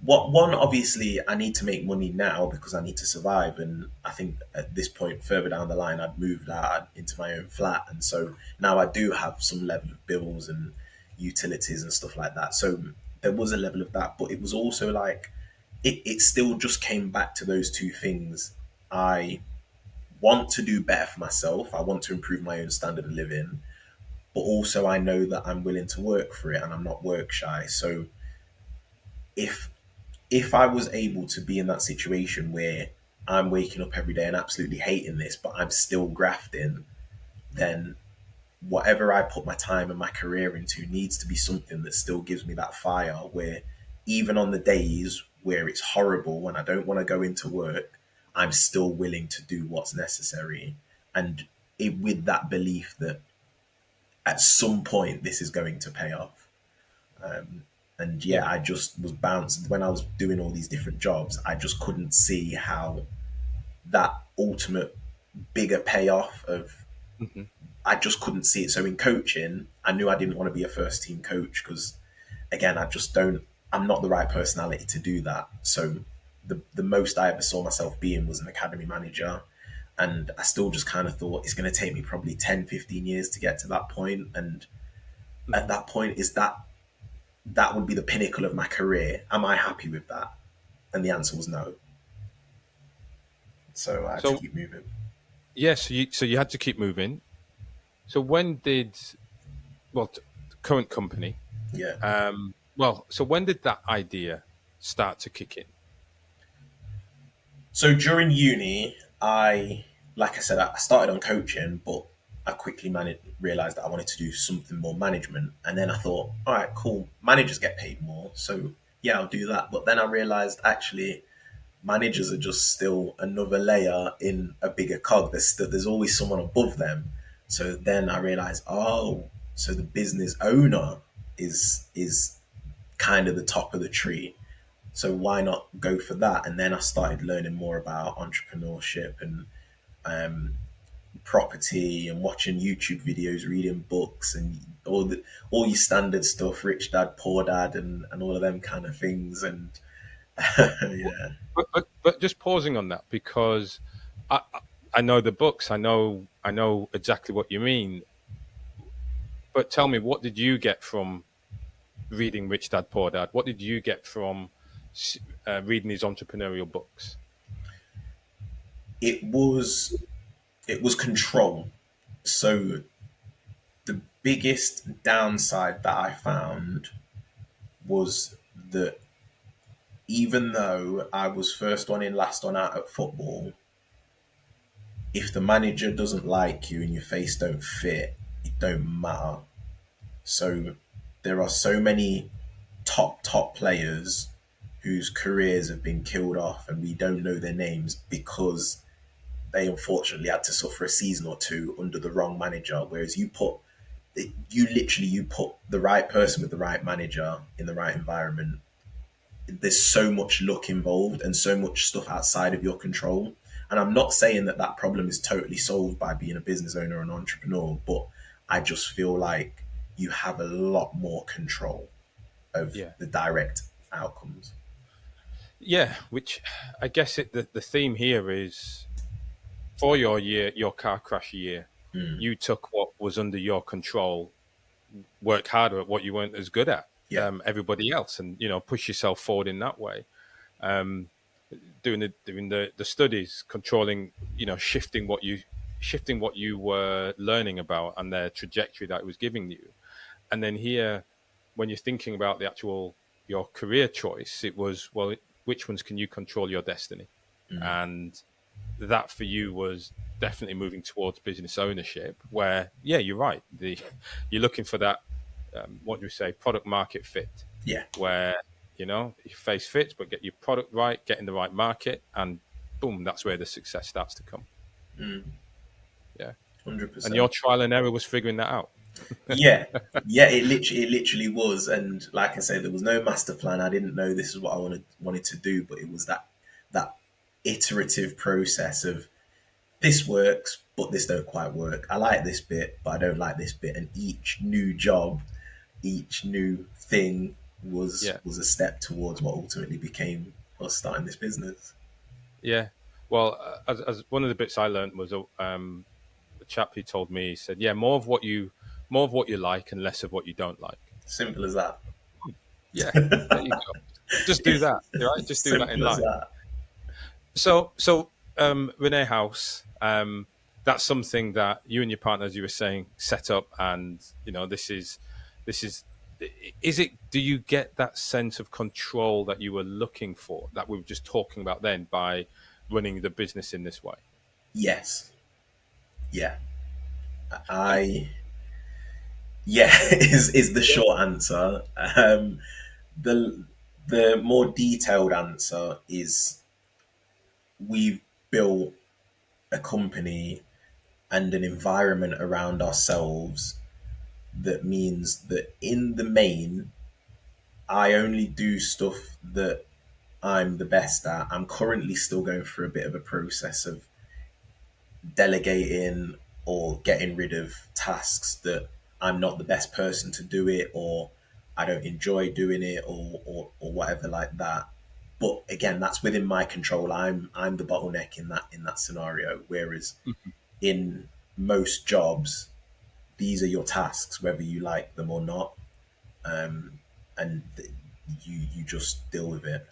what one, obviously I need to make money now because I need to survive, and I think at this point further down the line I'd moved out into my own flat, and so now I do have some level of bills and utilities and stuff like that. So there was a level of that, but it was also like it still just came back to those two things. I want to do better for myself, I want to improve my own standard of living, but also I know that I'm willing to work for it and I'm not work shy. So if I was able to be in that situation where I'm waking up every day and absolutely hating this, but I'm still grafting, then whatever I put my time and my career into needs to be something that still gives me that fire where even on the days where it's horrible and I don't want to go into work, I'm still willing to do what's necessary. And with that belief that at some point this is going to pay off. And Yeah. yeah, I just was bounced when I was doing all these different jobs. I just couldn't see how that ultimate bigger payoff of, Hmm. I just couldn't see it. So in coaching, I knew I didn't want to be a first team coach because, again, I just don't. I'm not the right personality to do that. So the most I ever saw myself being was an academy manager, and I still just kind of thought it's going to take me probably 10, 15 years to get to that point. And at Hmm. that point, is that would be the pinnacle of my career? Am I happy with that? And the answer was no. So I had to So keep moving. yes, so you had to keep moving. So when did, well, the current company, Yeah. well, so when did that idea start to kick in? So during uni, I like I said, I started on coaching, but I quickly realized that I wanted to do something more management. And then I thought, all right, cool, managers get paid more, so yeah, I'll do that. But then I realized actually managers are just still another layer in a bigger cog. There's always someone above them. So then I realized, oh, so the business owner is kind of the top of the tree. So why not go for that? And then I started learning more about entrepreneurship and um, property and watching YouTube videos, reading books, and all your standard stuff, rich dad, poor dad, and all of them kind of things. And yeah, But just pausing on that, because I I know the books. I know exactly what you mean. But tell me, what did you get from reading Rich Dad Poor Dad? What did you get from reading these entrepreneurial books? it was it was control. So the biggest downside that I found was that even though I was first one in, last one out at football, if the manager doesn't like you and your face don't fit, it don't matter. So there are so many top players whose careers have been killed off and we don't know their names because they unfortunately had to suffer a season or two under the wrong manager. Whereas you put the right person with the right manager in the right environment. There's so much luck involved and so much stuff outside of your control. And I'm not saying that that problem is totally solved by being a business owner or an entrepreneur, but I just feel like you have a lot more control of Yeah, the direct outcomes. yeah. Which I guess the theme here is, for your year, your car crash year, Mm. you took what was under your control, work harder at what you weren't as good at, Yeah. everybody else, and push yourself forward in that way. Um, doing the studies, controlling, shifting what you were learning about and the trajectory that it was giving you. And then here, when you're thinking about the actual your career choice, it was, well, which ones can you control your destiny? Mm. And that for you was definitely moving towards business ownership, where, yeah, you're right, you're looking for that, what do we say, product market fit, Yeah. where your face fits, but get your product right, get in the right market, and boom, that's where the success starts to come. Mm. Yeah. And your 100%. trial and error was figuring that out. Yeah, yeah, it literally was, and like I say, there was no master plan. I didn't know this is what I wanted to do, but it was that iterative process of this works, but this don't quite work. I like this bit, but I don't like this bit, and each new job, each new thing was Yeah. was a step towards what ultimately became us starting this business. Yeah. Well, as one of the bits I learned was, the chap who told me, he said, yeah, more of what you like and less of what you don't like. Simple as that. Yeah. There you go. Just do It's that, right? Just do that in simple as life. that. So, Renee House, that's something that you and your partner, as you were saying, set up, and this is it? Do you get that sense of control that you were looking for, that we were just talking about then, by running the business in this way? Yes. Yeah. And I Yeah, is the short answer. The the more detailed answer is we've built a company and an environment around ourselves that means that in the main, I only do stuff that I'm the best at. I'm currently still going through a bit of a process of delegating or getting rid of tasks that I'm not the best person to do it, or I don't enjoy doing it, or whatever like that. But again, that's within my control. I'm the bottleneck in that scenario. Whereas in most jobs, these are your tasks, whether you like them or not, um, and you just deal with it.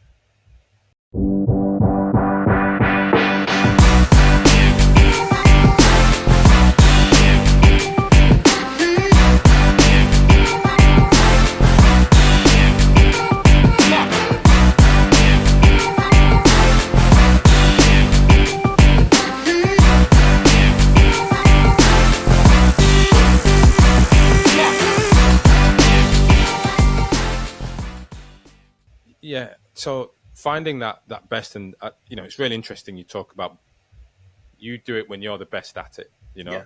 So finding that best, and it's really interesting. You talk about you do it when you're the best at it. Yeah.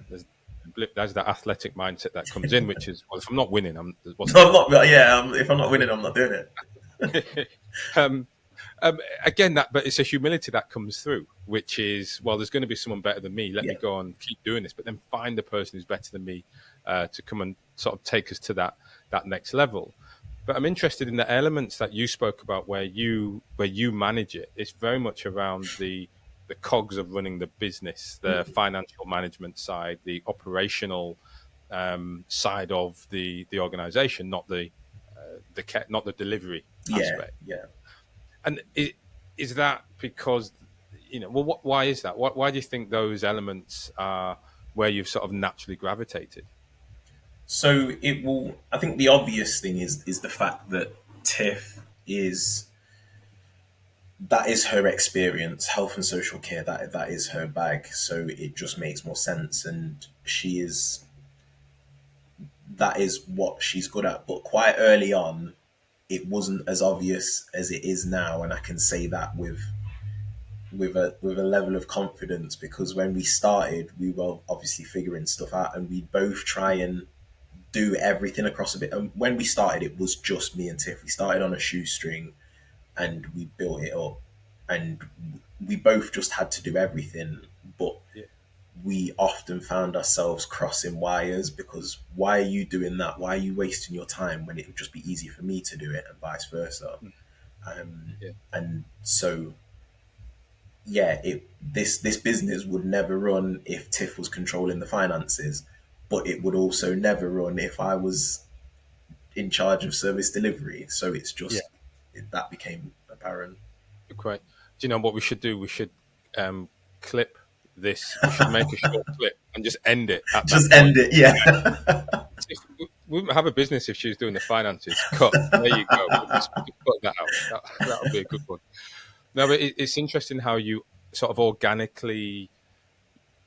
There's that athletic mindset that comes in, which is, well, if I'm not winning, what's the I'm point? not. Yeah. If I'm not winning, I'm not doing it. um, Again, but it's a humility that comes through, which is, well, there's going to be someone better than me. Let me Yeah. go and keep doing this, but then find the person who's better than me to come and sort of take us to that next level. But I'm interested in the elements that you spoke about, where you manage it. It's very much around the cogs of running the business, the financial management side, the operational side of the organization, not the delivery Yeah. aspect. Yeah. And is that because, well, why is that? Why do you think those elements are where you've sort of naturally gravitated? So it will. I think the obvious thing is the fact that Tiff is that is her experience, health and social care. That is her bag. So it just makes more sense, and she is that is what she's good at. But quite early on, it wasn't as obvious as it is now, and I can say that with a level of confidence because when we started, we were obviously figuring stuff out, and we both try and do everything across a bit. And when we started, it was just me and Tiff. We started on a shoestring, and we built it up, and we both just had to do everything. But Yeah, we often found ourselves crossing wires because why are you doing that? Why are you wasting your time when it would just be easy for me to do it, and vice versa? yeah, And so yeah, this business would never run if Tiff was controlling the finances, but it would also never run if I was in charge of service delivery. So it's yeah. just that became apparent. Great. Do you know what we should do? We should um, clip this. We should make a short clip and just end it at that Just point. end it, yeah. We wouldn't have a business if she was doing the finances. Cut. There you go. We'll just cut that out. That'll be a good one. No, but it's interesting how you sort of organically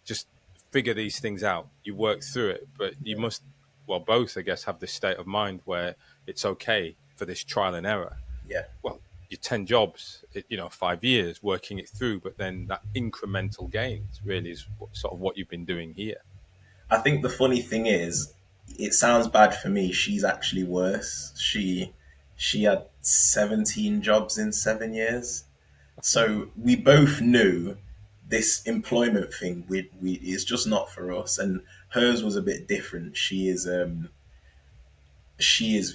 just figure these things out. You work through it, but you Yeah, must, well, both, I guess, have this state of mind where it's okay for this trial and error. yeah. Well, your 10 jobs, 5 years working it through, but then that incremental gains really is sort of what you've been doing here. I think the funny thing is, it sounds bad for me. She's actually worse. She had 17 jobs in 7 years. So we both knew this employment thing we is just not for us. And hers was a bit different. She's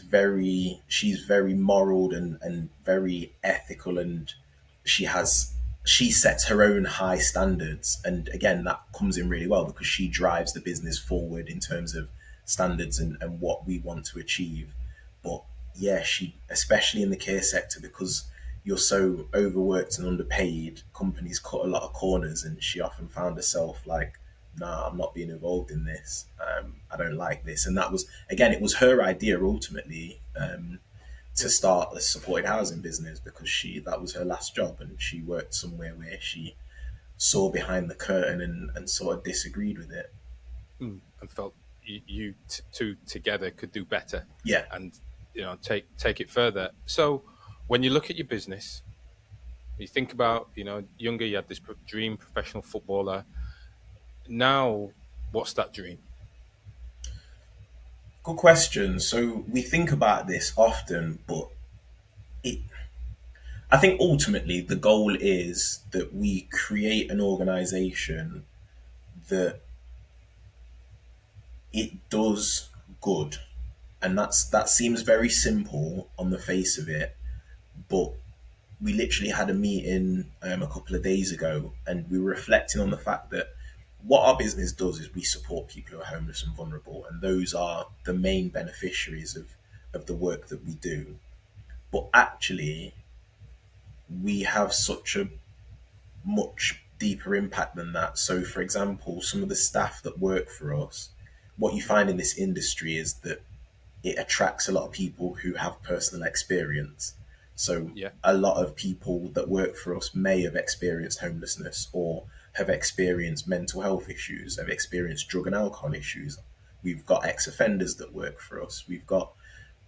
very moral and very ethical, and she has she sets her own high standards, and again that comes in really well because she drives the business forward in terms of standards and what we want to achieve. But yeah, she, especially in the care sector, because you're so overworked and underpaid, companies cut a lot of corners, and she often found herself like, nah, I'm not being involved in this. I don't like this. And that was, again, it was her idea ultimately to Yeah. start a supported housing business because that was her last job, and she worked somewhere where she saw behind the curtain and sort of disagreed with it. And felt two together could do better Yeah. and take it further. So when you look at your business, you think about younger, you had this dream professional footballer. Now, what's that dream? Good question. So we think about this often, but it, I think ultimately the goal is that we create an organization that it does good. And that seems very simple on the face of it, but we literally had a meeting a couple of days ago, and we were reflecting on the fact that what our business does is we support people who are homeless and vulnerable, and those are the main beneficiaries of the work that we do. But actually, we have such a much deeper impact than that. So, for example, some of the staff that work for us, what you find in this industry is that it attracts a lot of people who have personal experience. So Yeah, a lot of people that work for us may have experienced homelessness or have experienced mental health issues, have experienced drug and alcohol issues. We've got ex-offenders that work for us. We've got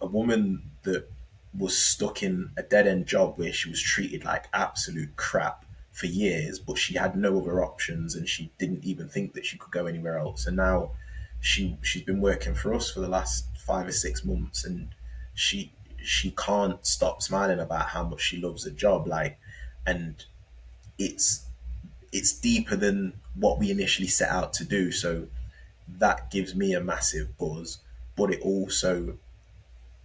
a woman that was stuck in a dead end job where she was treated like absolute crap for years, but she had no other options and she didn't even think that she could go anywhere else. And now she's been working for us for the last 5 or 6 months, and she she can't stop smiling about how much she loves the job. Like, and it's it's deeper than what we initially set out to do. So that gives me a massive buzz, but it also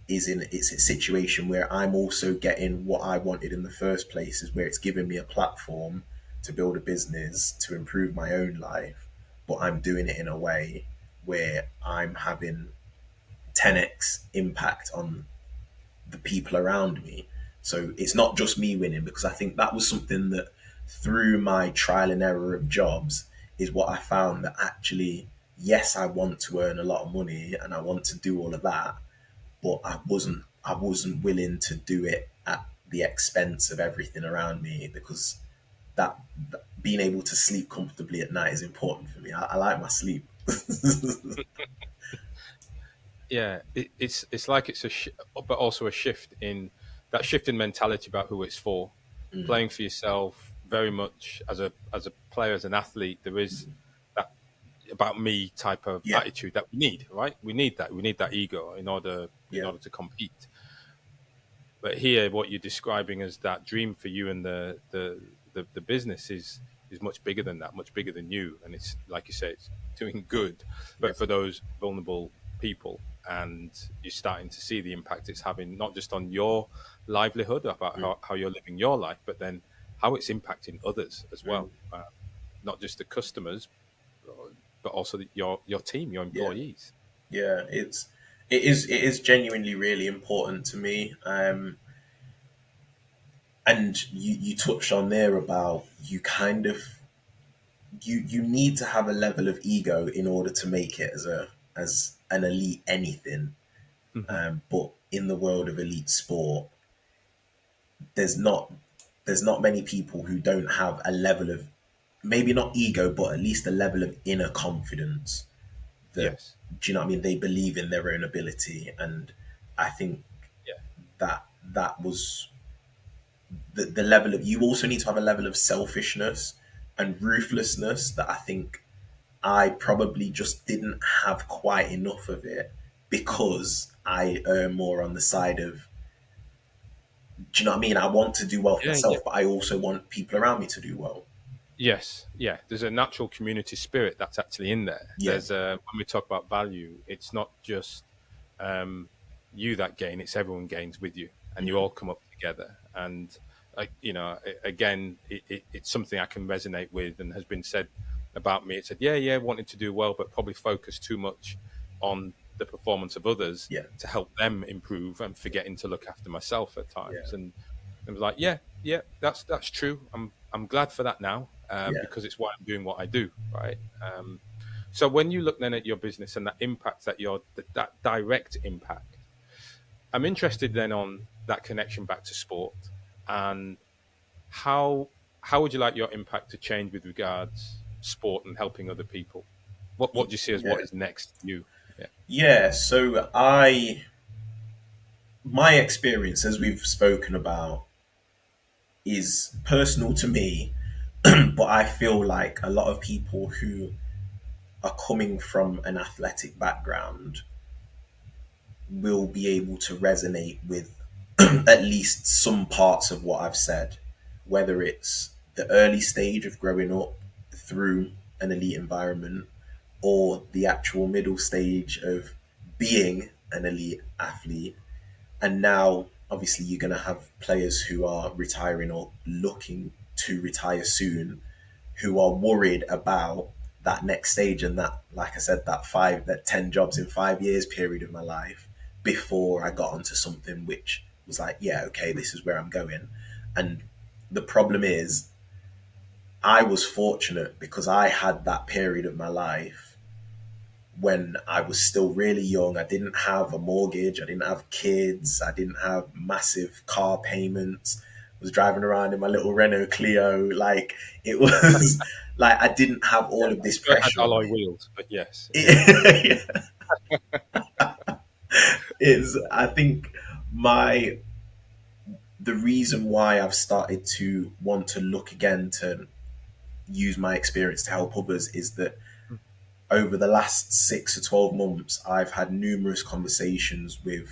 it's a situation where I'm also getting what I wanted in the first place, is where it's giving me a platform to build a business to improve my own life, but I'm doing it in a way where I'm having 10x impact on the people around me. So it's not just me winning, because I think that was something that through my trial and error of jobs is what I found, that actually, yes, I want to earn a lot of money and I want to do all of that, but I wasn't willing to do it at the expense of everything around me, because that being able to sleep comfortably at night is important for me. I like my sleep. Yeah, it's like but also a shift in that shift in mentality about who it's for. Playing for yourself, very much as a player, as an athlete, there is that about me type of Yeah, attitude that we need, right? We need that ego in yeah, order to compete. But here, what you're describing as that dream for you and the business is much bigger than that, much bigger than you, and it's like you say, it's doing good, yeah, but for those vulnerable people, and you're starting to see the impact it's having, not just on your livelihood about how you're living your life, but then how it's impacting others as well, not just the customers, but also your team, your yeah. employees. Yeah, it is genuinely really important to me. And you touched on there about, you kind of, you need to have a level of ego in order to make it as an elite anything. Hmm. But in the world of elite sport, there's not there's not many people who don't have a level of, maybe not ego, but at least a level of inner confidence, that, Yes. do you know what I mean? They believe in their own ability. And I think that was the level of, you also need to have a level of selfishness and ruthlessness that I think I probably just didn't have quite enough of it, because I earn more on the side of, do you know what I mean? I want to do well for Yeah. Yeah. myself, but I also want people around me to do well. Yes, yeah. There's a natural community spirit that's actually in there. Yeah. There's when we talk about value, it's not just um, you that gain; it's everyone gains with you, and you all come up together. And again, it's something I can resonate with, and has been said about me. It said, "Yeah, yeah, wanting to do well, but probably focus too much on the performance of others Yeah. to help them improve, and forgetting to look after myself at Yeah. times." And it was like, yeah, yeah, that's true. I'm glad for that now, Yeah. because it's why I'm doing what I do, right? So when you look then at your business and that impact that direct impact, I'm interested then on that connection back to sport, and how how would you like your impact to change with regards sport and helping other people? What do you see as what Yeah. is next for you? Yeah. Yeah. So my experience, as we've spoken about, is personal to me, but I feel like a lot of people who are coming from an athletic background will be able to resonate with at least some parts of what I've said, whether it's the early stage of growing up through an elite environment, or the actual middle stage of being an elite athlete. And now, obviously, you're going to have players who are retiring or looking to retire soon, who are worried about that next stage, and that, like I said, that 10 jobs in 5 years period of my life before I got onto something which was like, yeah, okay, this is where I'm going. And the problem is, I was fortunate because I had that period of my life when I was still really young. I didn't have a mortgage, I didn't have kids, I didn't have massive car payments. I was driving around in my little Renault Clio. Like, it was like I didn't have Yeah, all of I'm this sure it had pressure on alloy me. wheels, but yes, yeah. It's I think my the reason why I've started to want to look again to use my experience to help others is that over the last 6 to 12 months, I've had numerous conversations with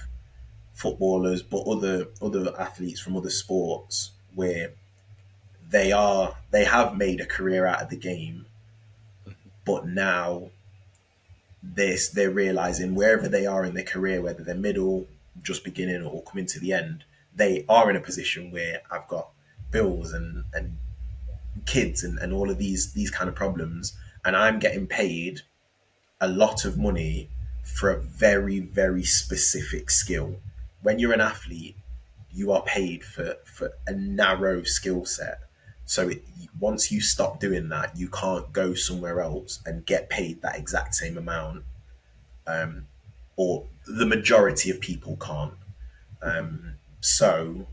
footballers, but other athletes from other sports where they have made a career out of the game, but now they're realizing wherever they are in their career, whether they're middle, just beginning, or coming to the end, they are in a position where I've got bills and kids and all of these kind of problems, and I'm getting paid a lot of money for a very, very specific skill. When you're an athlete, you are paid for a narrow skill set. So once you stop doing that, you can't go somewhere else and get paid that exact same amount, or the majority of people can't. So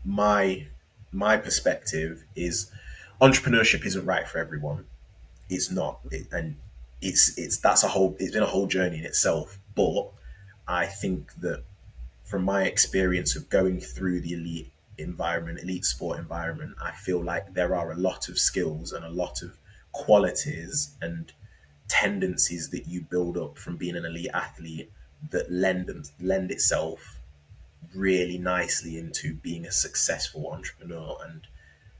my my perspective is entrepreneurship isn't right for everyone. It's not, and it's that's a whole. It's been a whole journey in itself. But I think that from my experience of going through the elite sport environment, I feel like there are a lot of skills and a lot of qualities and tendencies that you build up from being an elite athlete that lend itself really nicely into being a successful entrepreneur. And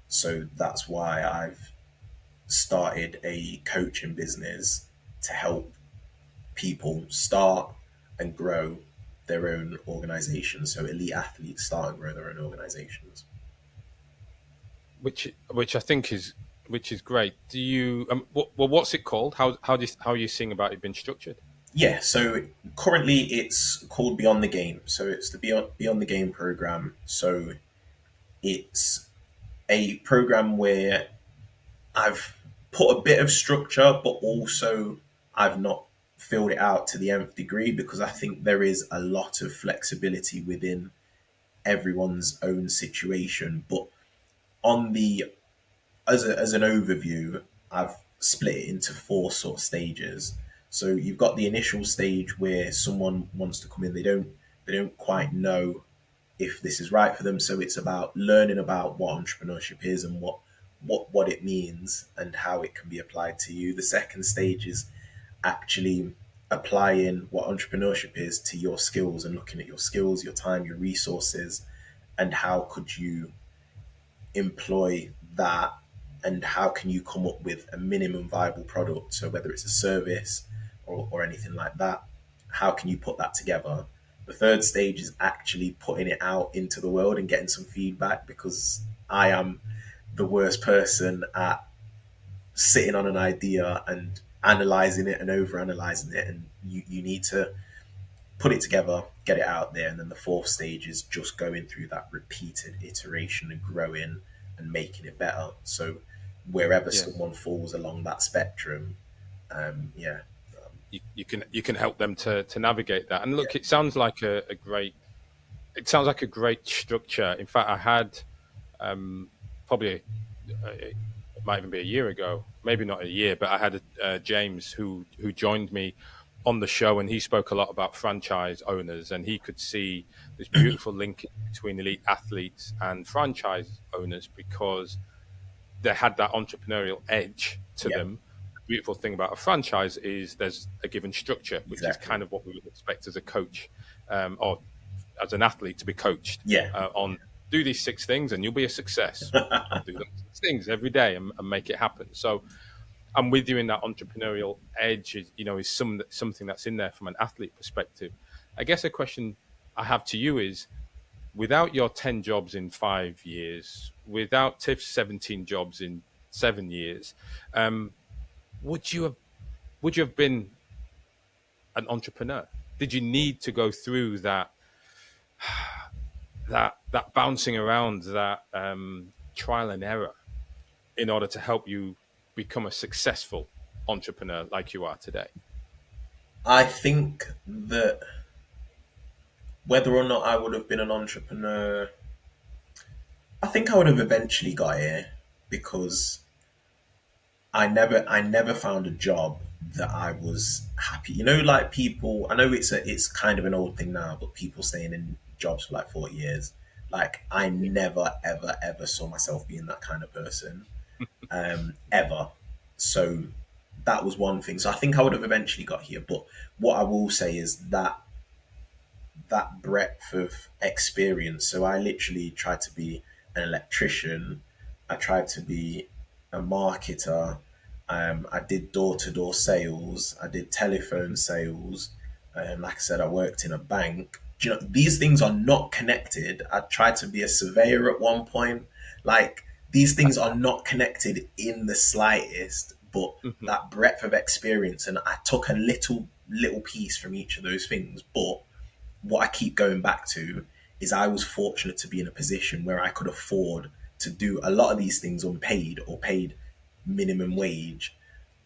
so that's why I've started a coaching business to help people start and grow their own organizations. So elite athletes start and grow their own organizations. which I think is which is great. Do you what's it called? How are you seeing about it being structured? Yeah, so currently it's called Beyond the Game. So it's the Beyond the Game program. So it's a program where I've put a bit of structure, but also I've not filled it out to the nth degree because I think there is a lot of flexibility within everyone's own situation. But on the as an overview, I've split it into four sort of stages. So you've got the initial stage where someone wants to come in, they don't quite know if this is right for them. So it's about learning about what entrepreneurship is and what it means and how it can be applied to you. The second stage is actually applying what entrepreneurship is to your skills and looking at your skills, your time, your resources, and how could you employ that, and how can you come up with a minimum viable product. So whether it's a service or anything like that, how can you put that together? The third stage is actually putting it out into the world and getting some feedback, because I am the worst person at sitting on an idea and analyzing it and over analyzing it, and you need to put it together, get it out there. And then the fourth stage is just going through that repeated iteration and growing and making it better. So wherever Yeah, someone falls along that spectrum, yeah, you can help them to navigate that. And yeah, look, it sounds like a great structure. In fact, I had probably it might even be a year ago, maybe not a year, but I had James who joined me on the show, and he spoke a lot about franchise owners, and he could see this beautiful link between elite athletes and franchise owners because they had that entrepreneurial edge to yeah, them. The beautiful thing about a franchise is there's a given structure, which is exactly. kind of what we would expect as a coach, or as an athlete to be coached Yeah, on do these six things and you'll be a success. I'll do those six things every day and make it happen. So I'm with you in that entrepreneurial edge is something that's in there from an athlete perspective. I guess a question I have to you is, without your 10 jobs in 5 years, without Tiff's 17 jobs in 7 years, um, would you have would you have been an entrepreneur? Did you need to go through that bouncing around, that trial and error, in order to help you become a successful entrepreneur like you are today? I think that whether or not I would have been an entrepreneur, I think I would have eventually got here, because I never found a job that I was happy. Like people, I know it's kind of an old thing now, but people staying in jobs for like 40 years. Like I Yeah. never, ever, ever saw myself being that kind of person, ever. So that was one thing. So I think I would have eventually got here. But what I will say is that breadth of experience. So I literally tried to be an electrician. I tried to be a marketer. I did door to door sales. I did telephone sales. Like I said, I worked in a bank. Do you know, these things are not connected. I tried to be a surveyor at one point. Like, these things are not connected in the slightest, but Mhm. that breadth of experience, and I took a little piece from each of those things. But what I keep going back to is I was fortunate to be in a position where I could afford to do a lot of these things unpaid or paid minimum wage,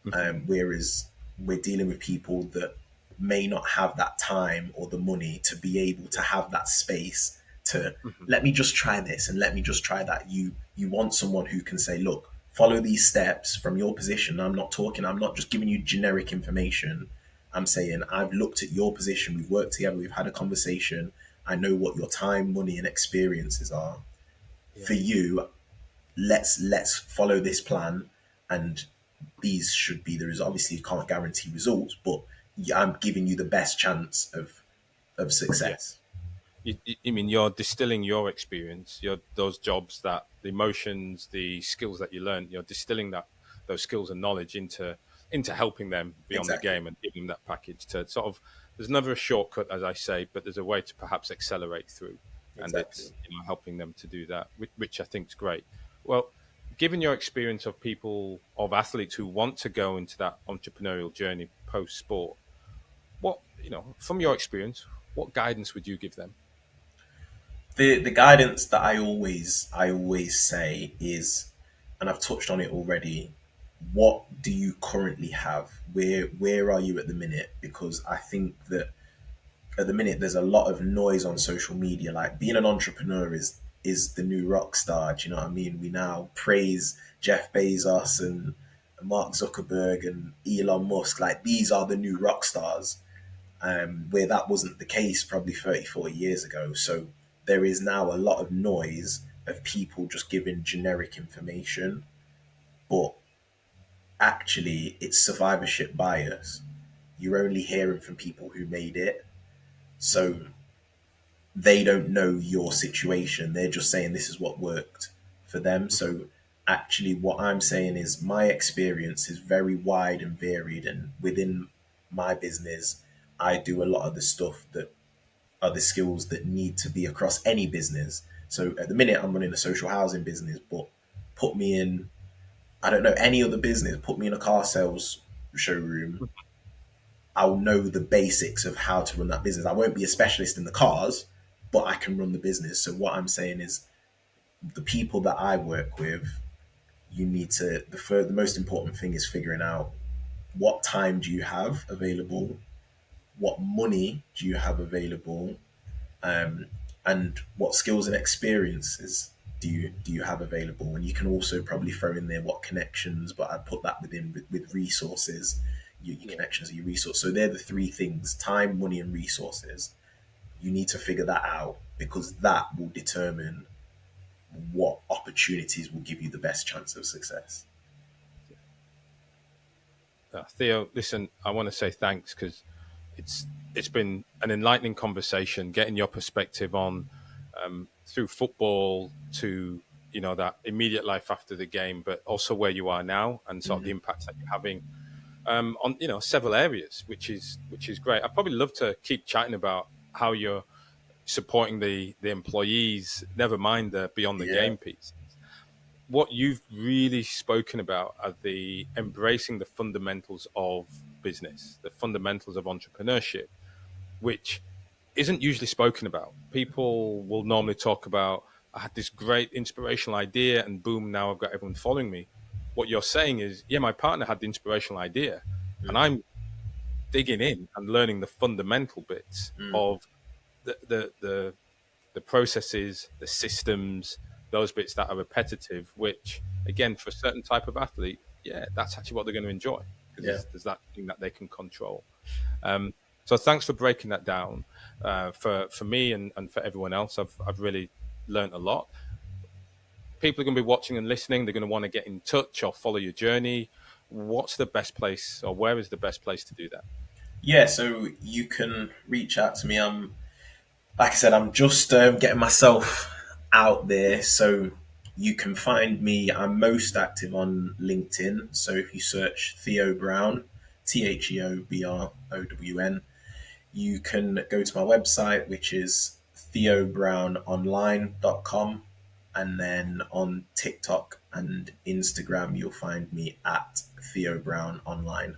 Mhm. whereas we're dealing with people that may not have that time or the money to be able to have that space to Mhm. let me just try this and let me just try that. You want someone who can say, look, follow these steps from your position. I'm not just giving you generic information. I'm saying I've looked at your position, we've worked together, we've had a conversation. I know what your time, money, and experiences are. Yeah. For you, let's follow this plan, and these should be the results. Obviously, you can't guarantee results, but I'm giving you the best chance of Yeah. success. I mean, you're distilling your experience, your those jobs, that the emotions, the skills that you learn. You're distilling those skills and knowledge into helping them beyond the Exactly. game and giving them that package to sort of. There's never a shortcut, as I say, but there's a way to perhaps accelerate through, and Exactly. it's helping them to do that, which I think is great. Well, given your experience of people of athletes who want to go into that entrepreneurial journey post sport, what from your experience, what guidance would you give them? The guidance that I always say is, and I've touched on it already. What do you currently have? Where are you at the minute? Because I think that at the minute there's a lot of noise on social media. Like, being an entrepreneur is the new rock star. Do you know what I mean? We now praise Jeff Bezos and Mark Zuckerberg and Elon Musk. Like, these are the new rock stars, where that wasn't the case probably 30, 40 years ago. So there is now a lot of noise of people just giving generic information, but actually it's survivorship bias. You're only hearing from people who made it. So Mhm. they don't know your situation. They're just saying this is what worked for them. Mhm. So actually, what I'm saying is my experience is very wide and varied. And within my business, I do a lot of the stuff that are the skills that need to be across any business. So at the minute, I'm running a social housing business, but put me in, I don't know, any other business, put me in a car sales showroom, I'll know the basics of how to run that business. I won't be a specialist in the cars, but I can run the business. So what I'm saying is, the people that I work with, you need to the most important thing is figuring out what time do you have available, what money do you have available, um, and what skills and experiences do you have available. And you can also probably throw in there what connections, but I'd put that within with resources. Your Yeah. connections are your resource. So they're the three things: time, money, and resources. You need to figure that out, because that will determine what opportunities will give you the best chance of success. Theo, listen, I want to say thanks because it's been an enlightening conversation, getting your perspective on through football to that immediate life after the game, but also where you are now and sort of the impact that you're having on several areas, which is great. I'd probably love to keep chatting about how you're supporting the employees, never mind the beyond the Yeah. game piece. What you've really spoken about are the embracing the fundamentals of business, the fundamentals of entrepreneurship, which isn't usually spoken about. People will normally talk about, I had this great inspirational idea and boom, now I've got everyone following me. What you're saying is, yeah, my partner had the inspirational idea and I'm digging in and learning the fundamental bits of the the the, the processes, the systems, those bits that are repetitive, which again, for a certain type of athlete, yeah, that's actually what they're going to enjoy because Yeah. there's that thing that they can control. So thanks for breaking that down for me and for everyone else. I've really learned a lot. People are going to be watching and listening. They're going to want to get in touch or follow your journey. What's the best place, or where is the best place to do that? Yeah, so you can reach out to me. Like I said, I'm just getting myself out there. So you can find me. I'm most active on LinkedIn. So if you search Theo Brown, TheoBrown, you can go to my website, which is theobrownonline.com. And then on TikTok and Instagram, you'll find me at Theo Brown Online.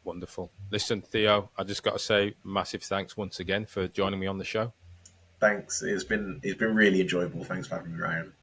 Wonderful. Listen, Theo, I just got to say massive thanks once again for joining me on the show. Thanks. It's been really enjoyable. Thanks for having me, Ryan.